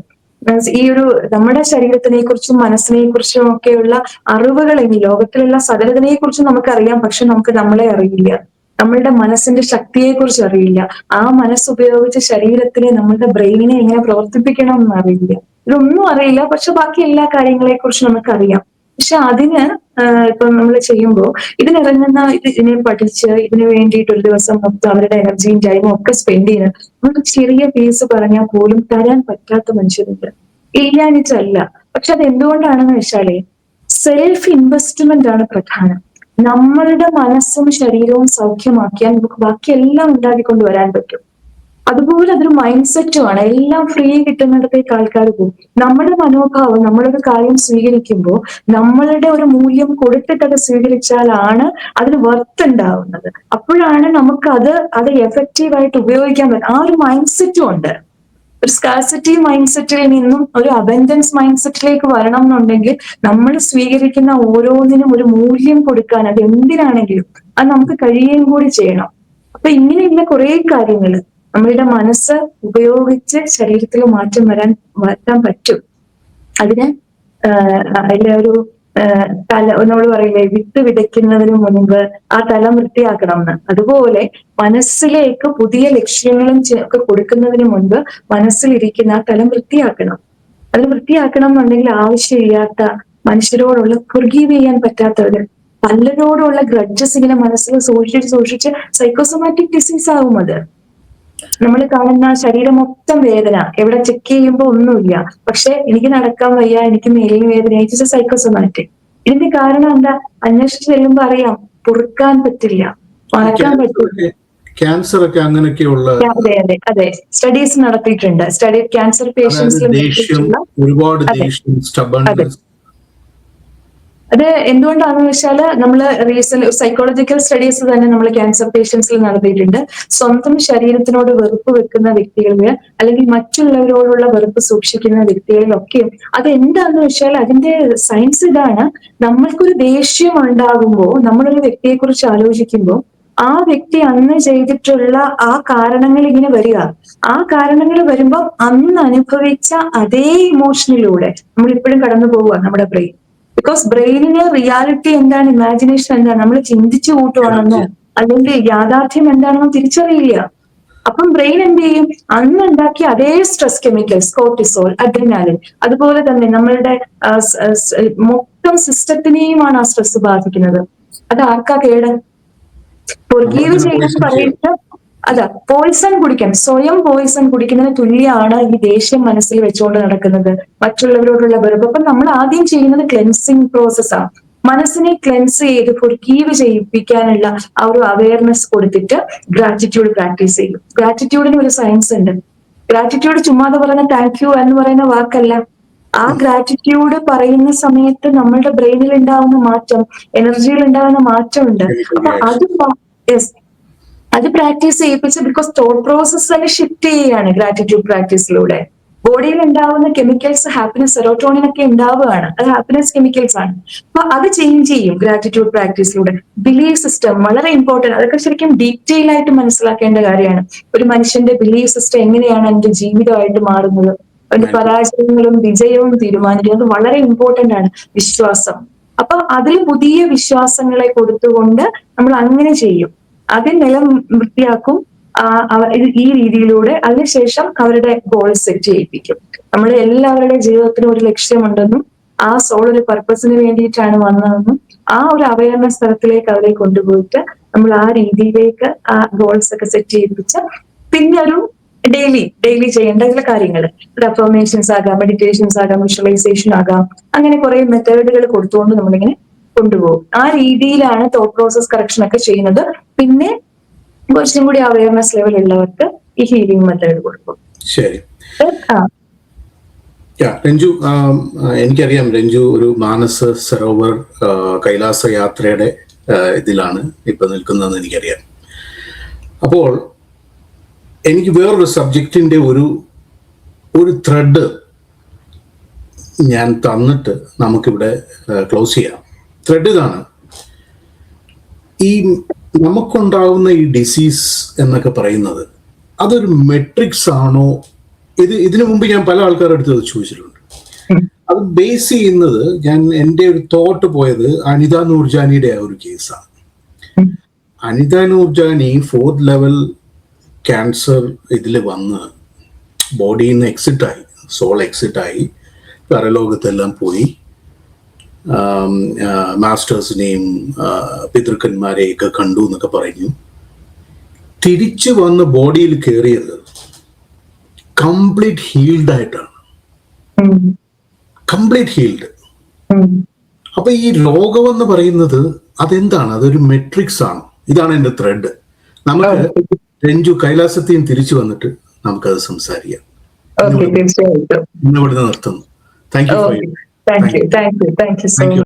ഈ ഒരു നമ്മുടെ ശരീരത്തിനെ കുറിച്ചും മനസ്സിനെ കുറിച്ചും ഒക്കെയുള്ള അറിവുകൾ ഇനി ലോകത്തിലുള്ള സകലതിനെ കുറിച്ചും നമുക്കറിയാം. പക്ഷെ നമുക്ക് നമ്മളെ അറിയില്ല, നമ്മളുടെ മനസ്സിന്റെ ശക്തിയെ കുറിച്ച് അറിയില്ല. ആ മനസ്സുപയോഗിച്ച് ശരീരത്തിനെ, നമ്മളുടെ ബ്രെയിനിനെ എങ്ങനെ പ്രവർത്തിപ്പിക്കണം എന്ന് അറിയില്ല. ഇതൊന്നും അറിയില്ല, പക്ഷെ ബാക്കി എല്ലാ കാര്യങ്ങളെ കുറിച്ച് നമുക്കറിയാം. പക്ഷെ അതിന് ഇപ്പൊ നമ്മൾ ചെയ്യുമ്പോൾ ഇതിനെ പഠിച്ച് ഇതിനു വേണ്ടിയിട്ട് ഒരു ദിവസം മൊത്തം അവരുടെ എനർജിയും ടൈമും ഒക്കെ സ്പെൻഡ് ചെയ്യുന്നത്, നമുക്ക് ചെറിയ ഫീസ് പറഞ്ഞാൽ പോലും തരാൻ പറ്റാത്ത മനുഷ്യരുണ്ട്. ഇല്ലാഞ്ഞിട്ടല്ല, പക്ഷെ അത് എന്തുകൊണ്ടാണെന്ന് വെച്ചാലേ, സെൽഫ് ഇൻവെസ്റ്റ്മെന്റ് ആണ് പ്രധാനം. നമ്മളുടെ മനസ്സും ശരീരവും സൗഖ്യമാക്കിയാൽ നമുക്ക് ബാക്കിയെല്ലാം ഉണ്ടാക്കിക്കൊണ്ട് വരാൻ പറ്റും. അതുപോലെ അതൊരു മൈൻഡ് സെറ്റുമാണ്. എല്ലാം ഫ്രീ കിട്ടുന്നിടത്തേക്ക് ആൾക്കാർ പോകും. നമ്മുടെ മനോഭാവം, നമ്മളൊരു കാര്യം സ്വീകരിക്കുമ്പോൾ നമ്മളുടെ ഒരു മൂല്യം കൊടുത്തിട്ട് അത് സ്വീകരിച്ചാലാണ് അതിന് വർത്ത് ഉണ്ടാവുന്നത്. അപ്പോഴാണ് നമുക്ക് അത് എഫക്റ്റീവായിട്ട് ഉപയോഗിക്കാൻ പറ്റും. ആ ഒരു മൈൻഡ് സെറ്റും ഉണ്ട്. ഒരു സ്കാർസിറ്റി മൈൻഡ് സെറ്റിൽ നിന്നും ഒരു അബൻഡൻസ് മൈൻഡ് സെറ്റിലേക്ക് വരണം എന്നുണ്ടെങ്കിൽ നമ്മൾ സ്വീകരിക്കുന്ന ഓരോന്നിനും ഒരു മൂല്യം കൊടുക്കാൻ, അത് എന്തിനാണെങ്കിലും അത് നമുക്ക് കഴിയുകയും കൂടി ചെയ്യണം. അപ്പൊ ഇങ്ങനെയുള്ള കുറെ കാര്യങ്ങൾ നമ്മളുടെ മനസ്സ് ഉപയോഗിച്ച് ശരീരത്തിൽ മാറ്റം വരുത്താൻ പറ്റും. അതിന് അതിലെ ഒരു നമ്മൾ പറയില്ലേ, വിത്ത് വിതയ്ക്കുന്നതിന് മുൻപ് ആ തലം വൃത്തിയാക്കണം എന്ന്. അതുപോലെ മനസ്സിലേക്ക് പുതിയ ലക്ഷ്യങ്ങളും ഒക്കെ കൊടുക്കുന്നതിന് മുൻപ് മനസ്സിലിരിക്കുന്ന ആ തലം വൃത്തിയാക്കണം. അത് വൃത്തിയാക്കണം എന്നുണ്ടെങ്കിൽ ആവശ്യമില്ലാത്ത മനുഷ്യരോടുള്ള ഫൊർഗീവ് ചെയ്യാൻ പറ്റാത്തവര്, പലരോടുള്ള ഗ്രഡ്ജസ് ഇങ്ങനെ മനസ്സിൽ സൂക്ഷിച്ച് സൈക്കോസൊമാറ്റിക് ഡിസീസ് ആവും അത്. നമ്മൾ കാണുന്ന ശരീരം മൊത്തം വേദന, എവിടെ ചെക്ക് ചെയ്യുമ്പോൾ ഒന്നുമില്ല, പക്ഷെ എനിക്ക് നടക്കാൻ വയ്യ, എനിക്ക് മേലിന് വേദന, ഇറ്റ്സ് സൈക്കോസൊമാറ്റിക്. ഇതിന്റെ കാരണം എന്താ? അന്വേഷിച്ച് ചെല്ലുമ്പോൾ അറിയാം, പൊറുക്കാൻ പറ്റില്ല, മറക്കാൻ പറ്റില്ല. ക്യാൻസർ ഒക്കെ അങ്ങനെയൊക്കെയുള്ള അതെ സ്റ്റഡീസ് നടത്തിയിട്ടുണ്ട്. ക്യാൻസർ പേഷ്യൻസിൽ ഒരുപാട് ദേഷ്യം, stubbornness. അത് എന്തുകൊണ്ടാണെന്ന് വെച്ചാൽ, നമ്മൾ റീസെന്റ് സൈക്കോളജിക്കൽ സ്റ്റഡീസ് തന്നെ നമ്മൾ ക്യാൻസർ പേഷ്യൻസിൽ നടത്തിയിട്ടുണ്ട്. സ്വന്തം ശരീരത്തിനോട് വെറുപ്പ് വെക്കുന്ന വ്യക്തികളിൽ, അല്ലെങ്കിൽ മറ്റുള്ളവരോടുള്ള വെറുപ്പ് സൂക്ഷിക്കുന്ന വ്യക്തികളിലൊക്കെയും അത് എന്താണെന്ന് വെച്ചാൽ അതിന്റെ സയൻസ് ഇതാണ്. നമ്മൾക്കൊരു ദേഷ്യം ഉണ്ടാകുമ്പോൾ നമ്മളൊരു വ്യക്തിയെ കുറിച്ച് ആലോചിക്കുമ്പോൾ ആ വ്യക്തി അന്ന് ചെയ്തിട്ടുള്ള ആ കാരണങ്ങൾ ഇങ്ങനെ വരിക. ആ കാരണങ്ങൾ വരുമ്പോൾ അന്ന് അനുഭവിച്ച അതേ ഇമോഷനിലൂടെ നമ്മൾ ഇപ്പോഴും കടന്നു പോവുക നമ്മുടെ ബ്രെയിൻ. ബിക്കോസ് ബ്രെയിനിന് റിയാലിറ്റി എന്താണ്, ഇമാജിനേഷൻ എന്താണ്, നമ്മൾ ചിന്തിച്ചു കൂട്ടുവാണെന്നോ അല്ലെങ്കിൽ യാഥാർത്ഥ്യം എന്താണെന്നോ തിരിച്ചറിയില്ല. അപ്പം ബ്രെയിൻ എന്ത് ചെയ്യും? അന്നുണ്ടാക്കിയ അതേ സ്ട്രെസ് കെമിക്കൽസ്, കോർട്ടിസോൾ, അഡ്രിനാലിൻ, അതുപോലെ തന്നെ നമ്മളുടെ മൊത്തം സിസ്റ്റത്തിനെയുമാണ് ആ സ്ട്രെസ് ബാധിക്കുന്നത്. അത് ആർക്കാ കേട്? ഫൊർഗീവ് ചെയ്യാൻ പറയുന്നത് അതാ, പോയിസൺ കുടിക്കാൻ, സ്വയം പോയിസൺ കുടിക്കുന്നതിന് തുല്യമാണ് ഈ ദേഷ്യം മനസ്സിൽ വെച്ചുകൊണ്ട് നടക്കുന്നത്, മറ്റുള്ളവരോടുള്ള വെറുപ്പ്. അപ്പൊ നമ്മൾ ആദ്യം ചെയ്യുന്നത് ക്ലെൻസിങ് പ്രോസസ്സാണ്. മനസ്സിനെ ക്ലെൻസ് ചെയ്ത് ഫൊർഗീവ് ചെയ്യിപ്പിക്കാനുള്ള ആ ഒരു അവയർനെസ് കൊടുത്തിട്ട് ഗ്രാറ്റിറ്റ്യൂഡ് പ്രാക്ടീസ് ചെയ്യും. ഗ്രാറ്റിറ്റ്യൂഡിന് ഒരു സയൻസ് ഉണ്ട്. ഗ്രാറ്റിറ്റ്യൂഡ് ചുമ്മാതെ പറയുന്ന താങ്ക് യു എന്ന് പറയുന്ന വാക്കല്ല. ആ ഗ്രാറ്റിറ്റ്യൂഡ് പറയുന്ന സമയത്ത് നമ്മളുടെ ബ്രെയിനിൽ ഉണ്ടാവുന്ന മാറ്റം, എനർജിയിൽ ഉണ്ടാവുന്ന മാറ്റമുണ്ട്. അപ്പൊ അത് പ്രാക്ടീസ് ചെയ്യിപ്പിച്ച്, ബിക്കോസ് തോട്ട് പ്രോസസ് തന്നെ ഷിഫ്റ്റ് ചെയ്യുകയാണ് ഗ്രാറ്റിറ്റ്യൂഡ് പ്രാക്ടീസിലൂടെ. ബോഡിയിൽ ഉണ്ടാവുന്ന കെമിക്കൽസ്, ഹാപ്പിനെസ്, സെറോട്ടോണിൻ ഒക്കെ ഉണ്ടാവുകയാണ്, അത് ഹാപ്പിനെസ് കെമിക്കൽസ് ആണ്. അപ്പൊ അത് ചേഞ്ച് ചെയ്യും ഗ്രാറ്റിറ്റ്യൂഡ് പ്രാക്ടീസിലൂടെ. ബിലീഫ് സിസ്റ്റം വളരെ ഇമ്പോർട്ടന്റ്. അതൊക്കെ ശരിക്കും ഡീറ്റെയിൽ ആയിട്ട് മനസ്സിലാക്കേണ്ട കാര്യമാണ്. ഒരു മനുഷ്യന്റെ ബിലീഫ് സിസ്റ്റം എങ്ങനെയാണ് അതിന്റെ ജീവിതമായിട്ട് മാറുന്നത്, അതിന്റെ പരാജയങ്ങളും വിജയവും തീരുമാനിക്കുന്നത് വളരെ ഇമ്പോർട്ടന്റ് ആണ്. വിശ്വാസം. അപ്പൊ അതിൽ പുതിയ വിശ്വാസങ്ങളെ കൊടുത്തുകൊണ്ട് നമ്മൾ അങ്ങനെ ചെയ്യും. ആദ്യം നിലം വൃത്തിയാക്കും ഈ രീതിയിലൂടെ. അതിനുശേഷം അവരുടെ ഗോൾസ് സെറ്റ് ചെയ്യിപ്പിക്കും. നമ്മുടെ എല്ലാവരുടെ ജീവിതത്തിനും ഒരു ലക്ഷ്യമുണ്ടെന്നും ആ സോൾ ഒരു പർപ്പസിന് വേണ്ടിയിട്ടാണ് വന്നതെന്നും ആ ഒരു അവയർനെസ് തലത്തിലേക്ക് അവരെ കൊണ്ടുപോയിട്ട് നമ്മൾ ആ രീതിയിലേക്ക് ആ ഗോൾസ് ഒക്കെ സെറ്റ് ചെയ്യിപ്പിച്ച് പിന്നെ ഒരു ഡെയിലി ചെയ്യേണ്ട ചില കാര്യങ്ങൾ, അഫർമേഷൻസ് ആകാം, മെഡിറ്റേഷൻസ് ആകാം, വിഷ്വലൈസേഷൻ ആകാം, അങ്ങനെ കുറെ മെത്തേഡുകൾ കൊടുത്തുകൊണ്ട് നമ്മളിങ്ങനെ കൊണ്ടുപോകും. ആ രീതിയിലാണ് തോട്ട് പ്രോസസ് കറക്ഷൻ ഒക്കെ ചെയ്യുന്നത്. പിന്നെ കുറച്ചും കൂടി അവയർനെസ് ലെവൽ ഉള്ളവർക്ക് ഈ ഹീലിംഗ് മെത്തേഡ് കൊടുക്കും. ശരി. രഞ്ജു, എനിക്കറിയാം രഞ്ജു ഒരു മാനസ സരോവർ കൈലാസ യാത്രയുടെ ഇതിലാണ് ഇപ്പൊ നിൽക്കുന്നതെന്ന് എനിക്കറിയാം. അപ്പോൾ എനിക്ക് വേറൊരു സബ്ജക്റ്റിന്റെ ഒരു ത്രെഡ് ഞാൻ തന്നിട്ട് നമുക്കിവിടെ ക്ലോസ് ചെയ്യാം. ത്രെഡ് ഇതാണ്: ഈ നമുക്കുണ്ടാകുന്ന ഈ ഡിസീസ് എന്നൊക്കെ പറയുന്നത് അതൊരു മെട്രിക്സ് ആണോ? ഇതിനു മുമ്പ് ഞാൻ പല ആൾക്കാരുടെ അടുത്ത് അത് ചോദിച്ചിട്ടുണ്ട്. അത് ബേസ് ചെയ്യുന്നത് എൻ്റെ ഒരു തോട്ട് പോയത് അനിത നൂർജാനിയുടെ ആ ഒരു കേസാണ്. അനിത നൂർജാനി 4th ലെവൽ ക്യാൻസർ ഇതിൽ വന്ന് ബോഡിയിൽ നിന്ന് എക്സിറ്റായി, സോൾ എക്സിറ്റായി, പരലോകത്തെല്ലാം പോയി, മാസ്റ്റേഴ്സിനെയും പിതൃക്കന്മാരെയൊക്കെ കണ്ടു എന്നൊക്കെ പറഞ്ഞു. തിരിച്ചു വന്ന് ബോഡിയിൽ കയറിയത് കംപ്ലീറ്റ് ഹീൽഡ് ആയിട്ടാണ്. Complete healed. അപ്പൊ ഈ രോഗമെന്ന് പറയുന്നത് അതെന്താണ്? അതൊരു മെട്രിക്സ് ആണ്. ഇതാണ് എന്റെ ത്രെഡ്. നമുക്ക് രഞ്ജു കൈലാസത്തെയും തിരിച്ചു വന്നിട്ട് നമുക്കത് സംസാരിക്കാം. ഇന്നിവിടുന്ന് നിർത്തുന്നു. Thank you.